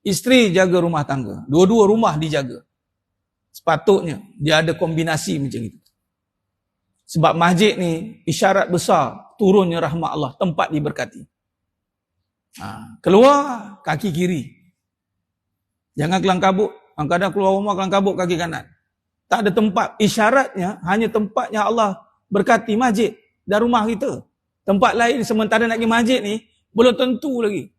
Isteri jaga rumah tangga. Dua-dua rumah dijaga. Sepatutnya dia ada kombinasi macam itu. Sebab masjid ni isyarat besar turunnya rahmat Allah, tempat diberkati. Keluar kaki kiri. Jangan kelang kabut. Kadang-kadang keluar rumah kelang kabut kaki kanan. Tak ada tempat. Isyaratnya hanya tempatnya Allah berkati masjid dan rumah kita. Tempat lain sementara nak pergi masjid ni belum tentu lagi.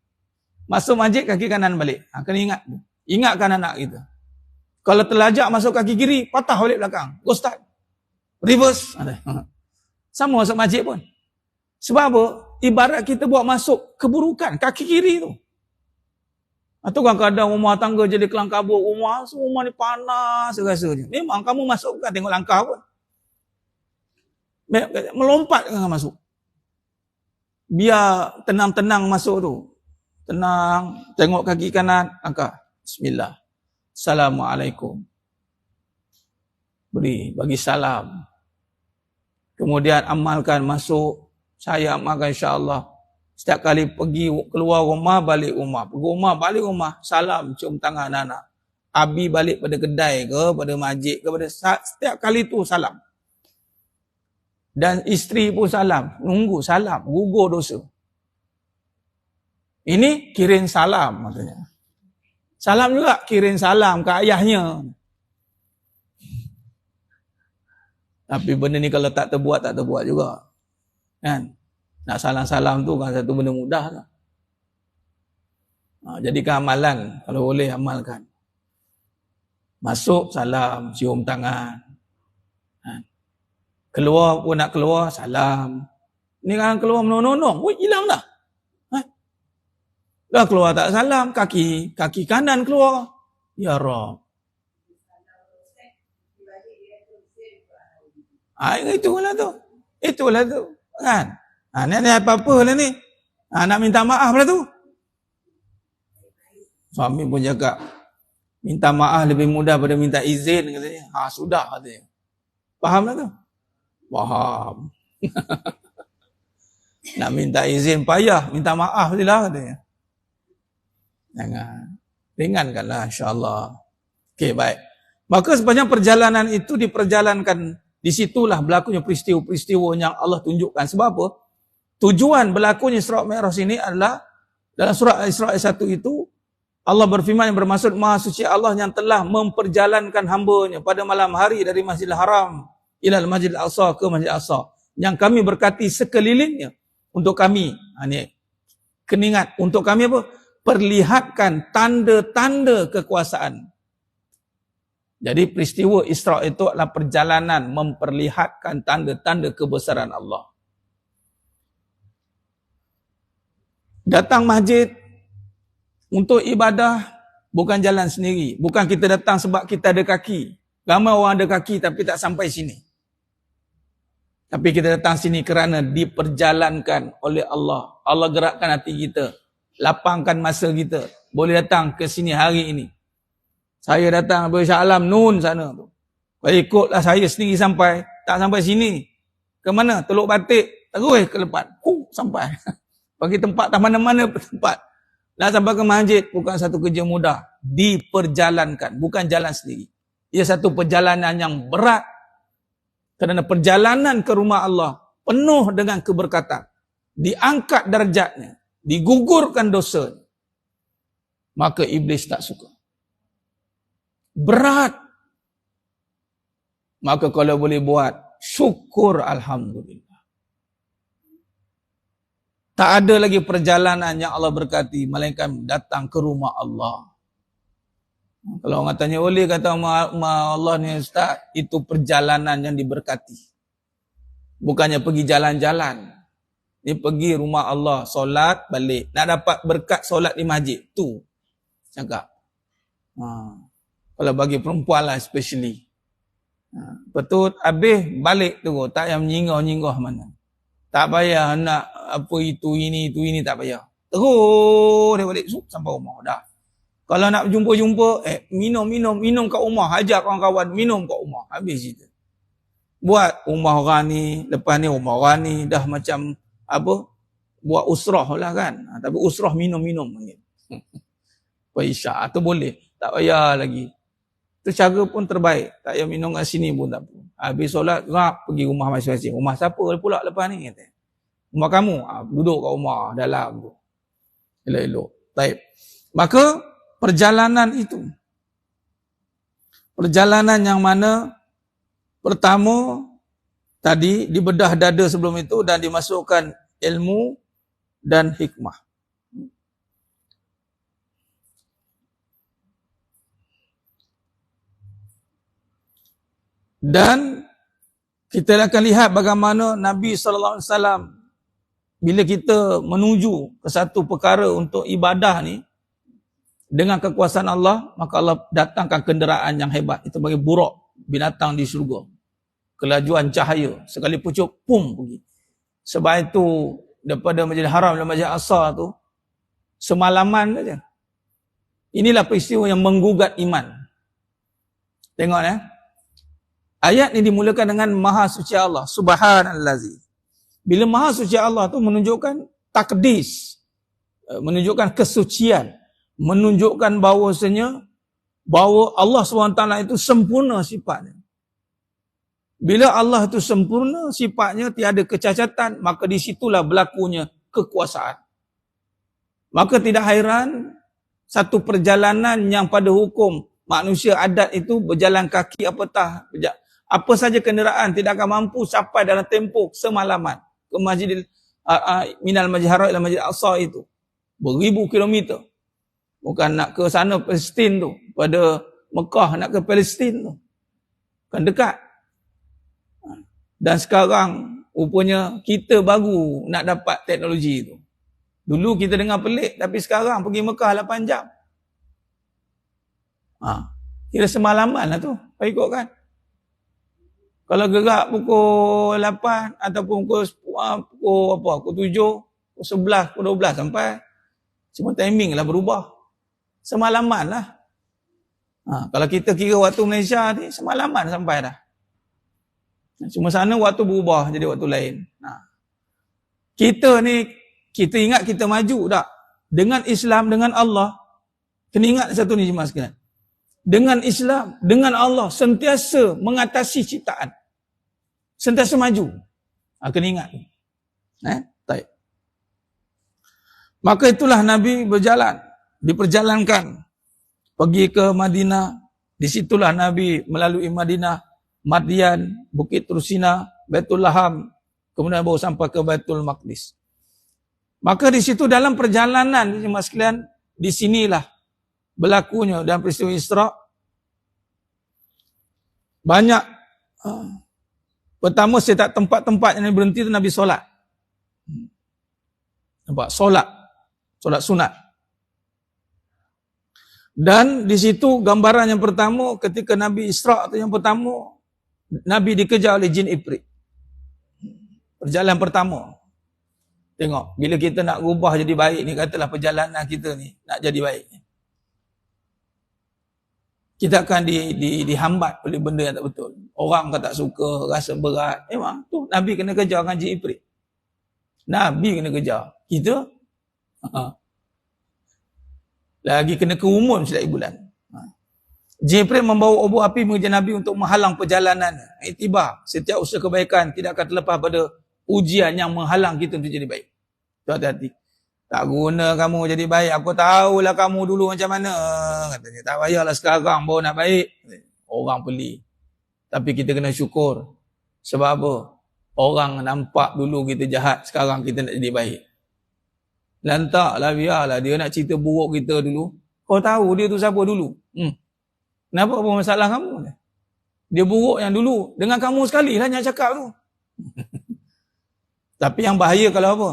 Masuk masjid kaki kanan balik. Kena ingat. Ingatkan anak kita. Kalau terlajak masuk kaki kiri, patah balik belakang. Go start. Reverse. Sama masuk masjid pun. Sebab apa? Ibarat kita buat masuk keburukan kaki kiri tu. Atau kadang-kadang rumah tangga jadi kelang kabut, rumah ni panas rasanya. Memang kamu masuk bukan tengok langkah pun. Melompat kan masuk. Biar tenang-tenang masuk tu. Tenang, tengok kaki kanan, langkah. Bismillah. Assalamualaikum. Bagi salam. Kemudian amalkan masuk. Saya amalkan insya-Allah. Setiap kali pergi keluar rumah, balik rumah. Pergi rumah, balik rumah. Salam, cium tangan anak-anak. Abi balik pada kedai ke, pada masjid ke, setiap kali tu salam. Dan isteri pun salam. Nunggu salam. Gugur dosa. Ini kirim salam maksudnya. Salam juga kirim salam ke ayahnya. Tapi benda ni kalau tak terbuat juga. Kan? Nak salam-salam tu kan satu benda mudah lah. Jadikan amalan. Kalau boleh amalkan. Masuk salam, cium tangan. Keluar pun nak keluar, salam. Ni kan keluar menonong-nonong. Wih, hilang dah. Dah keluar tak salam, kaki kanan keluar. Ya Rabb. Itulah tu. Itulah tu. Kan? Ni apa-apa lah ni. Nak minta maaf lah tu. Suami pun cakap, minta maaf lebih mudah pada minta izin katanya. Sudah katanya. Faham tak tu? Faham. Nak minta izin payah, minta maaf je lah katanya. Jangan. Ringankanlah insya-Allah. Okey, baik. Maka sepanjang perjalanan itu diperjalankan, di situlah berlakunya peristiwa-peristiwa yang Allah tunjukkan. Sebab apa? Tujuan berlakunya Isra' Mi'raj ini adalah dalam surah Al-Isra' 1 itu Allah berfirman yang bermaksud Maha Suci Allah yang telah memperjalankan hamba-Nya pada malam hari dari Masjidil Haram ilal Masjidil Aqsa ke Masjidil Aqsa yang kami berkati sekelilingnya untuk kami. Ini kena ingat, untuk kami apa? Perlihatkan tanda-tanda kekuasaan. Jadi peristiwa Isra' itu adalah perjalanan memperlihatkan tanda-tanda kebesaran Allah. Datang masjid untuk ibadah bukan jalan sendiri. Bukan kita datang sebab kita ada kaki. Ramai orang ada kaki tapi tak sampai sini. Tapi kita datang sini kerana diperjalankan oleh Allah. Allah gerakkan hati kita. Lapangkan masa kita. Boleh datang ke sini hari ini. Saya datang dari Shah Alam Nun sana tu. Kalau ikutlah saya sendiri sampai. Tak sampai sini. Ke mana? Teluk Batik. Terus ke depan. Sampai. Bagi tempat tak mana-mana tempat. Nak sampai ke masjid bukan satu kerja mudah. diperjalankan, bukan jalan sendiri. Ia satu perjalanan yang berat, kerana perjalanan ke rumah Allah penuh dengan keberkatan, diangkat darjatnya, digugurkan dosanya. Maka iblis tak suka. Berat. Maka kalau boleh buat, syukur alhamdulillah. Tak ada lagi perjalanan yang Allah berkati, melainkan datang ke rumah Allah. Kalau orang tanya, boleh kata rumah Allah ni Ustaz, itu perjalanan yang diberkati. Bukannya pergi jalan-jalan. Dia pergi rumah Allah, solat, balik. Nak dapat berkat solat di masjid. Tu. Cakap. Kalau bagi perempuan lah especially. Betul, habis balik tu. Tak payah menyinggah-nyinggah mana. Tak payah nak apa itu, ini, tak payah. Terus dia balik sampai rumah. Dah. Kalau nak jumpa-jumpa, minum kat rumah. Ajak kawan-kawan minum kat rumah. Habis cerita. Buat rumah orang ni, lepas ni rumah orang ni, dah macam apa? Buat usrah lah kan. Tapi usrah minum-minum. Isyak tu boleh. Tak payah lagi. Itu cara pun terbaik. Tak payah minum kat sini pun tak apa. Habis solat, pergi rumah masing-masing. Rumah siapa pula lepas ni? Kata. Rumah kamu? Duduk kat rumah dalam tu. Elok-elok. Baik. Maka perjalanan itu. Perjalanan yang mana pertama tadi dibedah dada sebelum itu dan dimasukkan ilmu dan hikmah. Dan kita akan lihat bagaimana Nabi SAW bila kita menuju ke satu perkara untuk ibadah ni dengan kekuasaan Allah, maka Allah datangkan kenderaan yang hebat. Itu bagi buraq, binatang di syurga. Kelajuan cahaya. Sekali pucuk, pum pergi. Sebab itu daripada Masjidil Haram dan Masjid Aqsa tu semalaman saja. Inilah peristiwa yang menggugat iman. Tengok ya. Ayat ini dimulakan dengan Maha Suci Allah, Subhanallazi. Bila Maha Suci Allah tu menunjukkan takdis, menunjukkan kesucian, menunjukkan bahawasanya bahawa Allah SWT itu sempurna sifatnya. Bila Allah itu sempurna sifatnya, tiada kecacatan, maka di situlah berlakunya kekuasaan. Maka tidak hairan satu perjalanan yang pada hukum manusia adat itu berjalan kaki apatah, apa saja kenderaan tidak akan mampu sampai dalam tempoh semalaman ke Masjidil minal Masjid Haram ila Masjid Aqsa itu. Beribu kilometer. Bukan nak ke sana Palestin tu, pada Mekah nak ke Palestin tu. Kan dekat. Dan sekarang rupanya kita baru nak dapat teknologi itu. Dulu kita dengar pelik, tapi sekarang pergi Mekah 8 jam. Kira semalaman lah tu, ikut kan. Kalau gerak pukul 8 ataupun pukul 7, pukul 11, pukul 12 sampai. Cuma timing lah berubah. Semalaman lah. Kalau kita kira waktu Malaysia ni, semalaman sampai dah. Cuma sana waktu berubah jadi waktu lain. Kita ni, kita ingat kita maju tak? Dengan Islam, dengan Allah. Kena ingat satu ni jemaah sekalian. Dengan Islam, dengan Allah, sentiasa mengatasi ciptaan. Sentiasa maju. Kena ingat. Baik. Maka itulah Nabi berjalan. Diperjalankan. Pergi ke Madinah. Disitulah Nabi melalui Madinah, Madian, Bukit Tursina, Baitul Laham. Kemudian baru sampai ke Baitul Maqdis. Maka di situ dalam perjalanan, jemaah sekalian, di sinilah berlakunya dalam peristiwa Isra. Banyak. Pertama, setiap tempat-tempat yang berhenti itu Nabi solat. Nampak? Solat. Solat sunat. Dan di situ gambaran yang pertama ketika Nabi Isra itu yang pertama, Nabi dikejar oleh jin Ifrit. Perjalanan pertama. Tengok, bila kita nak ubah jadi baik ni, katalah perjalanan kita ni nak jadi baik. Kita akan dihambat oleh benda yang tak betul. Orang kan tak suka, rasa berat. Memang tu Nabi kena kejar dengan jin Ifrit. Nabi kena kejar. Kita Lagi kena kerumun setiap bulan. Jibril membawa obor api mengejar Nabi untuk menghalang perjalanan. Iktibar, setiap usaha kebaikan tidak akan terlepas pada ujian yang menghalang kita untuk jadi baik. So, hati-hati. Tak guna kamu jadi baik. Aku tahulah kamu dulu macam mana. Katanya, tak payahlah sekarang baru nak baik. Orang pelik. Tapi kita kena syukur. Sebab apa? Orang nampak dulu kita jahat. Sekarang kita nak jadi baik. Lantaklah, biarlah dia nak cerita buruk kita dulu. Kau tahu dia tu siapa dulu? Kenapa apa masalah kamu? Dia buruk yang dulu. Dengan kamu sekali lah yang cakap tu. Tapi yang bahaya kalau apa?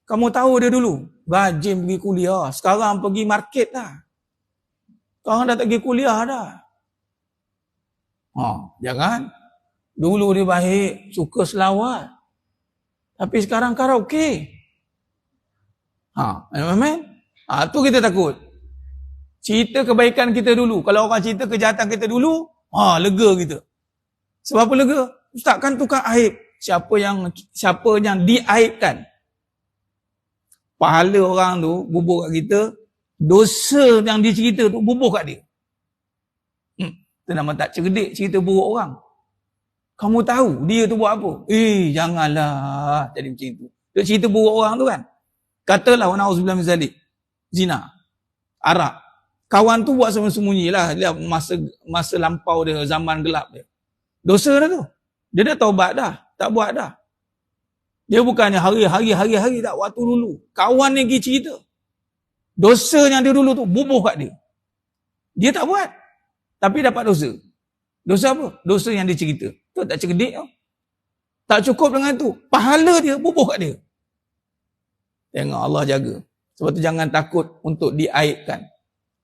Kamu tahu dia dulu. Rajin pergi kuliah. Sekarang pergi market dah. Sekarang dah tak pergi kuliah dah. Jangan. Dulu dia baik. Suka selawat. Tapi sekarang karaoke. Tu kita takut. Cerita kebaikan kita dulu. Kalau orang cerita kejahatan kita dulu, lega kita. Sebab apa lega? Ustaz kan tukar aib. Siapa yang diaibkan? Pahala orang tu bubuh kat kita, dosa yang dia cerita tu bubuh kat dia. Itu nama tak cerdik cerita buruk orang. Kamu tahu dia tu buat apa? Janganlah jadi macam itu. Dia cerita buruk orang tu kan. Katalah na'udzubillah min zalik. Zina. Arak. Kawan tu buat sembunyi-sembunyi lah. Dia masa lampau dia, zaman gelap dia. Dosa dah tu. Dia dah taubat dah. Tak buat dah. Dia bukannya hari-hari tak, waktu dulu. Kawan ni pergi cerita. Dosa yang dia dulu tu bubuh kat dia. Dia tak buat. Tapi dapat dosa. Dosa apa? Dosa yang dia cerita. Tu tak cerdik tau. Tak cukup dengan tu. Pahala dia bubuh kat dia. Tengok Allah jaga. Sebab tu jangan takut untuk diaibkan.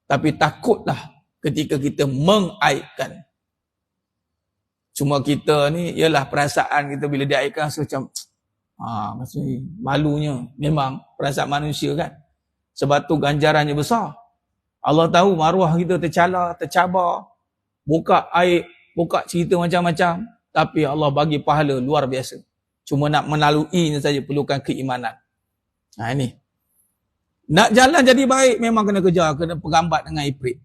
Tapi takutlah ketika kita mengaibkan. Cuma kita ni, ialah perasaan kita bila diaibkan macam, maksudnya malunya. Memang perasaan manusia kan. Sebab tu ganjarannya besar. Allah tahu maruah kita tercabar. Buka aib, buka cerita macam-macam. Tapi Allah bagi pahala luar biasa. Cuma nak melaluinya saja perlukan keimanan. Ini. Nak jalan jadi baik memang kena kejar, kena perambat dengan ifrit.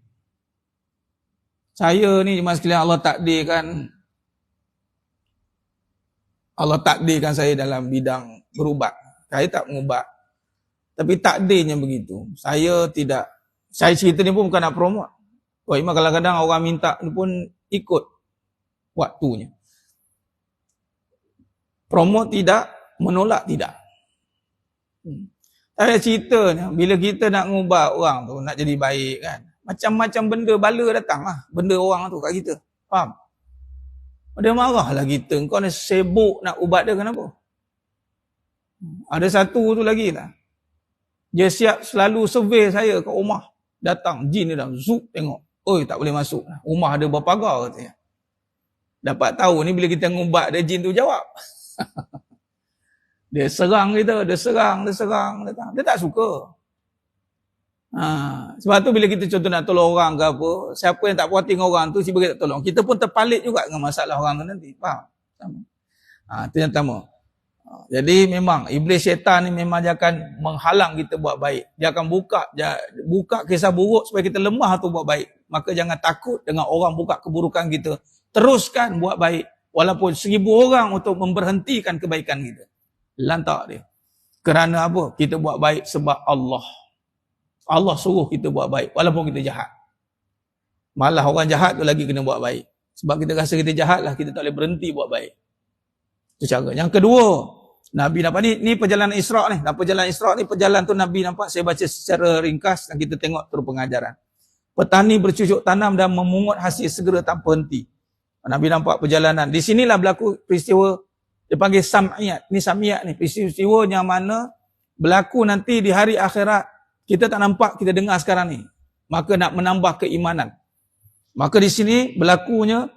Saya ni jemaah sekalian, Allah takdirkan saya dalam bidang berubat. Saya tak mengubat. Tapi takdirnya begitu. Saya cerita ni pun bukan nak promote. Memang kadang-kadang orang minta ni pun ikut waktunya. Promote tidak, menolak tidak. Tapi ceritanya, bila kita nak ngubah orang tu, nak jadi baik kan, macam-macam benda bala datang lah, benda orang tu kat kita. Faham? Dia marah lah kita, kau ni sibuk nak ubat dia kenapa? Ada satu tu lagi lah. Dia siap selalu survey saya kat rumah. Datang, jin dia dah, zup tengok. Oi, tak boleh masuk. Rumah ada berpagar katanya. Dapat tahu ni bila kita ngubat dia, jin tu jawab. Dia serang kita, dia serang. Dia tak suka. Sebab tu bila kita contoh nak tolong orang ke apa, siapa yang tak puas hati dengan orang tu, siapa kita tak tolong. Kita pun terpalit juga dengan masalah orang tu nanti. Faham? Itu yang pertama. Jadi memang iblis syaitan ni memang dia akan menghalang kita buat baik. Dia akan buka kisah buruk supaya kita lemah tu buat baik. Maka jangan takut dengan orang buka keburukan kita. Teruskan buat baik. Walaupun 1000 orang untuk memberhentikan kebaikan kita. Lantak dia. Kerana apa? Kita buat baik sebab Allah. Allah suruh kita buat baik walaupun kita jahat. Malah orang jahat tu lagi kena buat baik. Sebab kita rasa kita jahat lah, kita tak boleh berhenti buat baik. Itu cara. Yang kedua, Nabi nampak ni perjalanan Isra' ni. Perjalanan Isra' ni perjalanan tu Nabi nampak, saya baca secara ringkas dan kita tengok terus pengajaran. Petani bercucuk tanam dan memungut hasil segera tanpa henti. Nabi nampak perjalanan. Di sinilah berlaku peristiwa dia panggil sam'iyat. Ni sam'iyat ni. Peristiwa yang mana berlaku nanti di hari akhirat. Kita tak nampak, kita dengar sekarang ni. Maka nak menambah keimanan. Maka di sini berlakunya,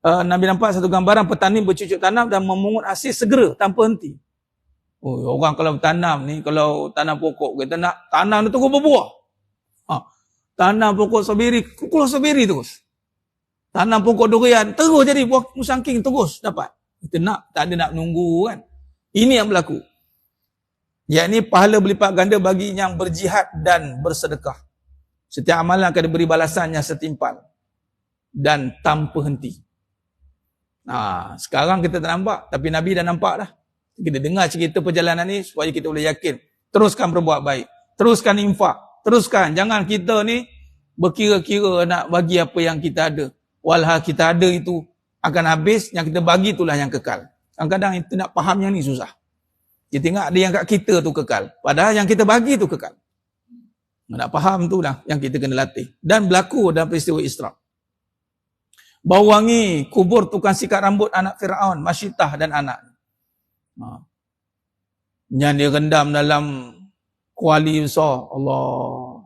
Nabi nampak satu gambaran petani bercucuk tanam dan memungut hasil segera tanpa henti. Orang kalau bertanam ni, kalau tanam pokok, kita nak tanam tu terus berbuah. Tanam pokok stroberi, keluar stroberi terus. Tanam pokok durian, terus jadi buah musangking terus dapat. Kita nak, tak ada nak menunggu kan. Ini yang berlaku. Yakni pahala berlipat ganda bagi yang berjihad dan bersedekah. Setiap amalan akan diberi balasannya setimpal dan tanpa henti. Sekarang kita tak nampak, tapi Nabi dah nampak dah. Kita dengar cerita perjalanan ni supaya kita boleh yakin. Teruskan berbuat baik. Teruskan infak. Teruskan. Jangan kita ni berkira-kira nak bagi apa yang kita ada. Walhal kita ada itu akan habis, yang kita bagi itulah yang kekal. Kadang-kadang itu nak faham yang ni susah. Kita tengok ada yang kat kita tu kekal. Padahal yang kita bagi tu kekal. Nak faham tu lah yang kita kena latih. Dan berlaku dalam peristiwa Isra. Bau wangi kubur tukang sikat rambut anak Fir'aun, Masyitah dan anak. Yang dia rendam dalam kuali besar. Allah.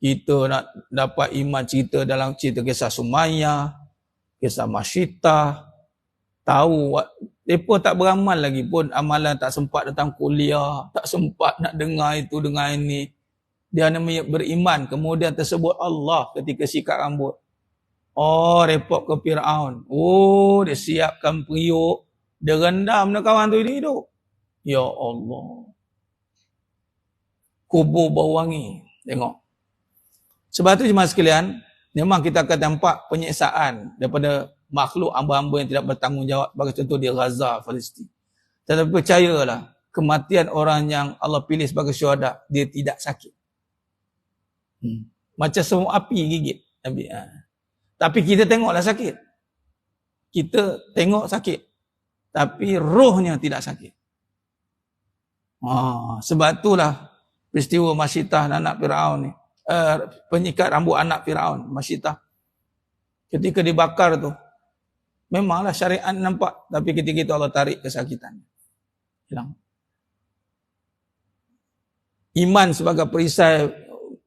Kita nak dapat iman cerita dalam cerita kisah Sumayyah, kisah Masyitah. Tahu, mereka tak beramal lagi pun, amalan tak sempat datang kuliah, tak sempat nak dengar itu, dengar ini. Dia hanya beriman, kemudian tersebut Allah ketika sikat rambut. Oh, repot ke Fir'aun. Oh, dia siapkan periuk. Dia rendam dah kawan tu hidup. Ya Allah. Kubur bau wangi. Tengok. Sebab tu jemaah sekalian, memang kita akan nampak penyiksaan daripada makhluk hamba-hamba yang tidak bertanggungjawab. Bagi contoh di Gaza, Palestin. Tetapi percayalah, kematian orang yang Allah pilih sebagai syuhada, dia tidak sakit. Macam semua api gigit. Tapi kita tengoklah sakit. Kita tengok sakit. Tapi rohnya tidak sakit. Sebab itulah peristiwa Masyitah dan anak Fir'aun ni. Penyikat rambut anak Fir'aun, Masyitah. Ketika dibakar tu, memanglah syariat nampak. Tapi ketika itu Allah tarik kesakitan. Hilang. Iman sebagai perisai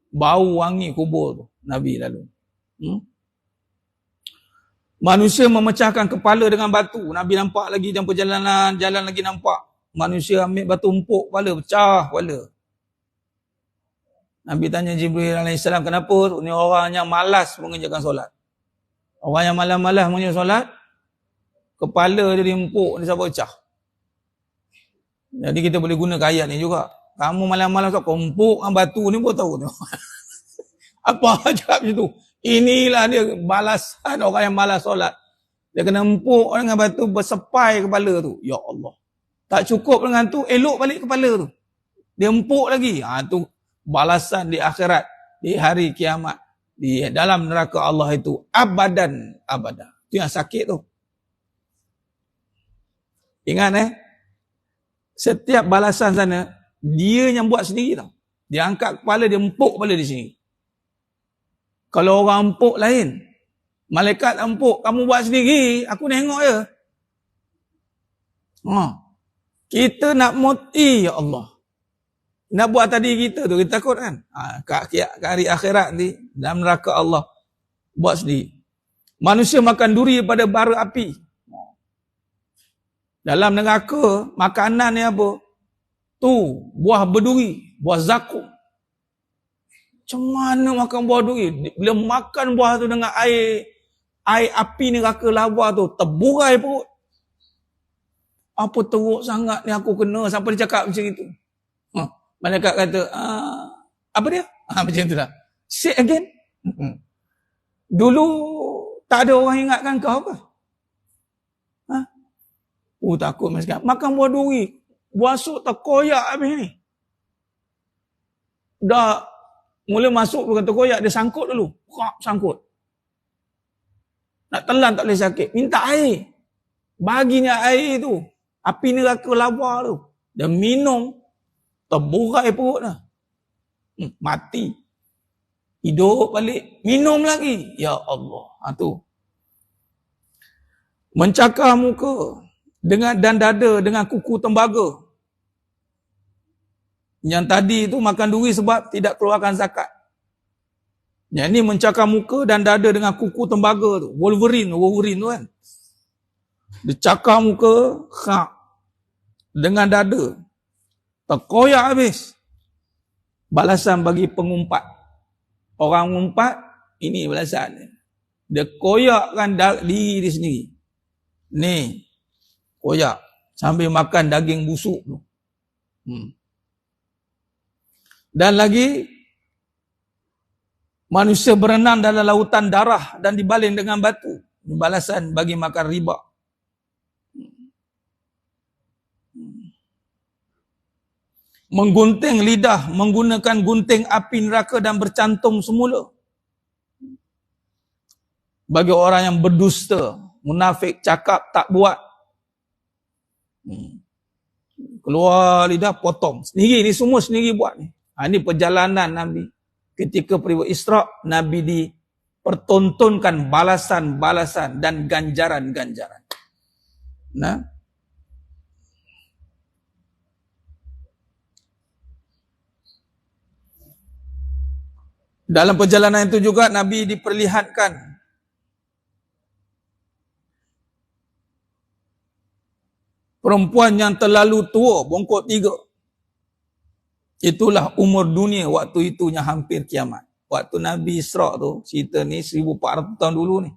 bau wangi kubur tu. Nabi lalu. Manusia memecahkan kepala dengan batu. Nabi nampak lagi dalam perjalanan, jalan lagi nampak. Manusia ambil batu empuk kepala, pecah kepala. Nabi tanya Jibril AS, kenapa? Ini orang yang malas mengerjakan solat. Orang yang malas-malas mengerjakan solat, kepala dia empuk, dia sampai pecah. Jadi kita boleh guna ayat ni juga. Kamu malas-malas kau empuk dengan batu ni pun tahu tu. Apa cakap macam tu? Inilah dia balasan orang yang malas solat. Dia kena empuk dengan batu bersepai kepala tu. Ya Allah. Tak cukup dengan tu, elok balik kepala tu. Dia empuk lagi. Tu balasan di akhirat, di hari kiamat, di dalam neraka Allah itu abadan abadah. Itu yang sakit tu. Ingat setiap balasan sana dia yang buat sendiri tau. Dia angkat kepala, dia empuk kepala di sini. Kalau orang empuk lain, malaikat empuk, kamu buat sendiri, aku nengok je. Kita nak muti, ya Allah. Nak buat tadi kita tu, kita takut kan? Kat hari akhirat ni, dalam neraka Allah, buat sendiri. Manusia makan duri pada bara api. Dalam neraka, makanan ni apa? Tu, buah berduri, buah zakum. Macam mana makan buah duri? Bila makan buah tu dengan air api neraka lava tu, terburai perut. Apa teruk sangat ni aku kena, sampai dia cakap macam itu. Malaikat kata, apa dia? Macam tu lah. Say again. Dulu tak ada orang ingatkan kau apa? Takut macam makan buah duri. Buasuk terkoyak habis ni. Dah mula masuk bukan terkoyak, dia sangkut dulu. Sangkut. Nak telan tak boleh sakit. Minta air. Baginya air tu. Api neraka lava tu. Dia minum. Terburai perut dah. Mati. Hidup balik. Minum lagi. Ya Allah. Tu. Mencakar muka. Dan dada dengan kuku tembaga. Yang tadi tu makan duri sebab tidak keluarkan zakat. Yang ni mencakar muka dan dada dengan kuku tembaga tu. Wolverine tu kan. Dia cakar muka dengan dada. Terkoyak habis. Balasan bagi pengumpat. Orang mengumpat, ini balasan. Dia koyakkan diri dia sendiri. Ni. Koyak. Sambil makan daging busuk tu. Dan lagi, Manusia berenang dalam lautan darah dan dibaling dengan batu. Balasan bagi makan riba. Menggunting lidah menggunakan gunting api neraka dan bercantum semula. Bagi orang yang berdusta, munafik, cakap, tak buat. Keluar lidah, potong. Sendiri, ni semua sendiri buat ni. Ini perjalanan Nabi. Ketika peristiwa Isra', Nabi dipertontonkan balasan-balasan dan ganjaran-ganjaran. Nah, dalam perjalanan itu juga Nabi diperlihatkan perempuan yang terlalu tua, bongkok 3. Itulah umur dunia waktu itunya hampir kiamat. Waktu Nabi Isra' tu, cerita ni 1400 tahun dulu ni.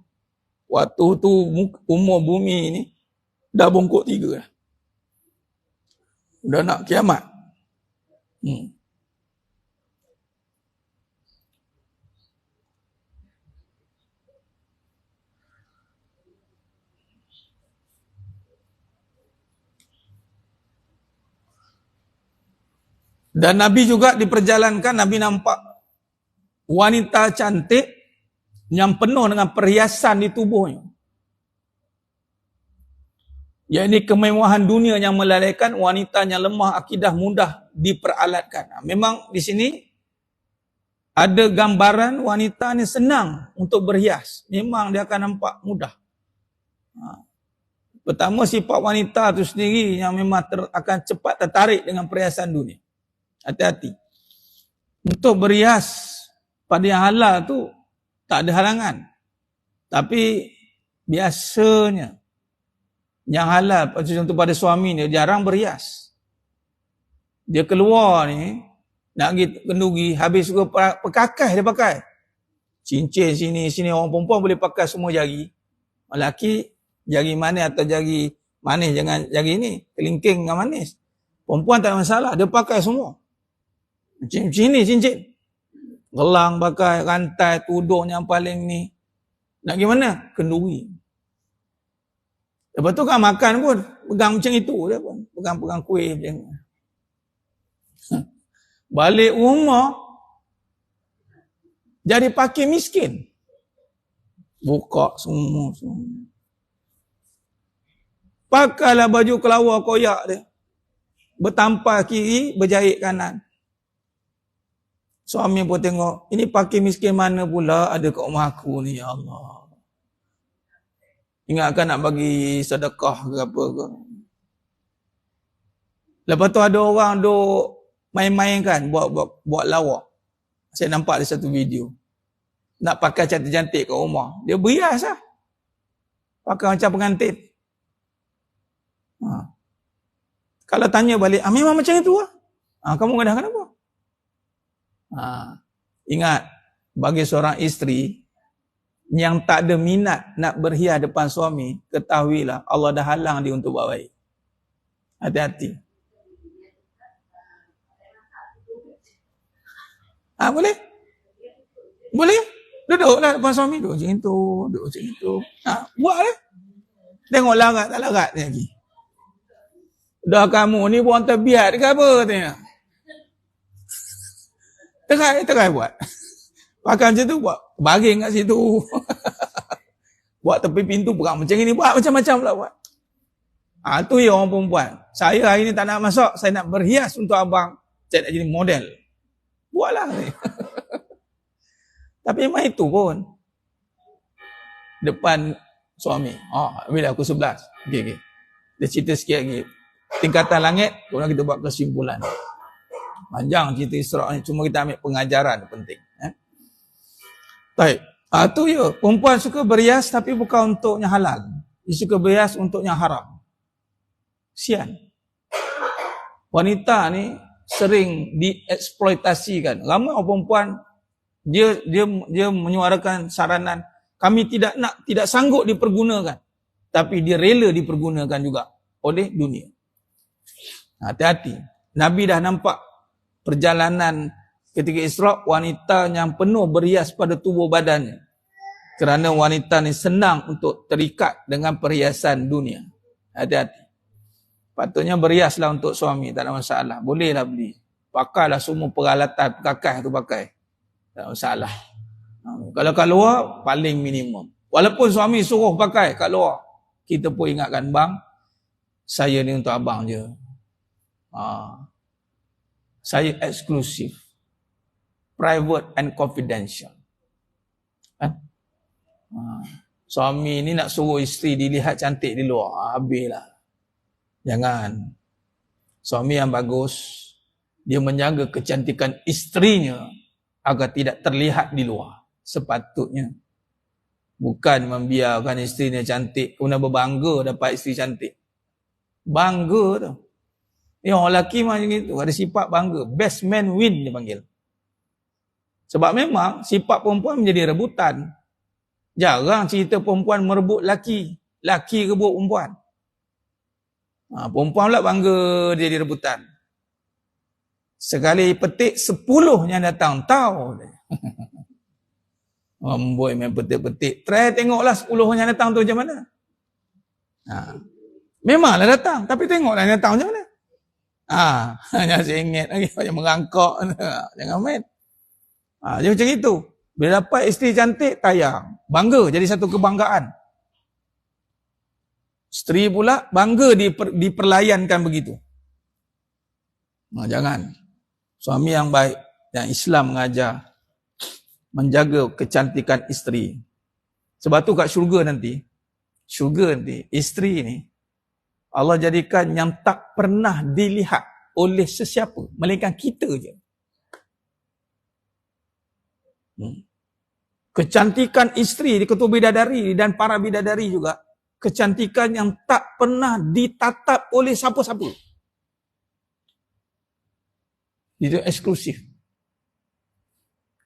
Waktu tu umur bumi ni dah bongkok 3 dah. Dah nak kiamat. Dan Nabi juga diperjalankan, Nabi nampak wanita cantik yang penuh dengan perhiasan di tubuhnya. Yakni kemewahan dunia yang melalaikan, wanita yang lemah akidah mudah diperalatkan. Memang di sini ada gambaran wanita ni senang untuk berhias. Memang dia akan nampak mudah. Pertama, sifat wanita tu sendiri yang memang akan cepat tertarik dengan perhiasan dunia. Hati-hati. Untuk berhias pada yang halal tu tak ada halangan. Tapi biasanya yang halal, contoh pada suami dia jarang berhias. Dia keluar ni nak pergi kenduri, habis juga perkakas dia pakai. Cincin sini orang perempuan boleh pakai semua jari. Lelaki jari manis atau jari manis, jangan jari ni kelingking dengan manis. Perempuan tak ada masalah, dia pakai semua. Cincin. Gelang pakai, rantai, tudung yang paling ni. Nak gimana? Kenduri. Lepas tu kan makan pun, pegang macam itu dia pun. Pegang-pegang kuih macam ni. Balik rumah, jadi pakir miskin. Buka semua. Pakailah baju kelawar koyak dia. Bertampar kiri, berjahit kanan. Suami pun tengok, ini pakir miskin mana pula ada kat rumah aku ni, ya Allah. Ingatkan nak bagi sedekah ke apa ke. Lepas tu ada orang duk main-main kan, buat lawak. Saya nampak di satu video. Nak pakai cantik-cantik kat rumah. Dia berias lah. Pakai macam pengantin. Kalau tanya balik, memang macam itu lah. Kamu ngadah kenapa? Ingat, bagi seorang isteri yang tak ada minat nak berhias depan suami, ketahuilah Allah dah halang dia untuk buat baik. Hati-hati. Boleh? Boleh? Duduklah depan suami, duduk macam itu. Buatlah. Tengok larat tak larat ni lagi. Dah kamu ni buang terbiat ke apa tengok. Terai buat. Pakai macam tu buat. Baring kat situ. Buat tepi pintu perang macam ni. Buat macam-macam pula buat. Tu ya orang perempuan. Saya hari ni tak nak masuk. Saya nak berhias untuk abang. Saya nak jadi model. Buatlah. Tapi memang itu pun. Depan suami. Bila aku 11. Okay. Dia cerita sikit lagi. Tingkatan langit. Kemudian kita buat kesimpulan. Panjang cerita Isra' ni, cuma kita ambil pengajaran penting. Baik. Tu ya, perempuan suka berhias tapi bukan untuk yang halal. Dia suka berhias untuk yang haram. Kesian. Wanita ni sering dieksploitasikan. Ramai orang perempuan dia menyuarakan saranan, kami tidak sanggup dipergunakan. Tapi dia rela dipergunakan juga oleh dunia. Hati-hati. Nabi dah nampak perjalanan Ketika Isra, wanita yang penuh berhias pada tubuh badannya. Kerana wanita ni senang untuk terikat dengan perhiasan dunia. Hati-hati. Patutnya berhiaslah untuk suami, tak ada masalah. Bolehlah beli. Pakailah semua peralatan perkakas tu pakai. Tak ada masalah. Kalau kat luar, paling minimum. Walaupun suami suruh pakai kat luar, kita pun ingatkan, bang, saya ni untuk abang je. Saya eksklusif. Private and confidential. Kan? Suami ni nak suruh isteri dilihat cantik di luar. Habislah. Jangan. Suami yang bagus, dia menjaga kecantikan isterinya agar tidak terlihat di luar. Sepatutnya. Bukan membiarkan isterinya cantik, kemudian berbangga dapat isteri cantik. Bangga tu. Ni orang lelaki macam itu, ada sifat bangga. Best man win dia panggil. Sebab memang sifat perempuan menjadi rebutan. Jarang cerita perempuan merebut laki. Laki rebut perempuan. Perempuan pula bangga dia jadi rebutan. Sekali petik 10 yang datang. Tahu dia. Amboi main petik-petik. Try tengoklah 10 yang datang tu macam mana. Memanglah datang. Tapi tengoklah yang datang macam mana. Hanya seringgit lagi. Macam merangkak. Jangan main. Dia macam itu. Bila dapat isteri cantik, tayang. Bangga. Jadi satu kebanggaan. Isteri pula bangga diperlayankan begitu. Jangan. Suami yang baik. Yang Islam mengajar. Menjaga kecantikan isteri. Sebab tu kat syurga nanti, isteri ni, Allah jadikan yang tak pernah dilihat oleh sesiapa, melainkan kita je. Kecantikan isteri di ketua bidadari dan para bidadari juga, kecantikan yang tak pernah ditatap oleh siapa-siapa. Itu eksklusif.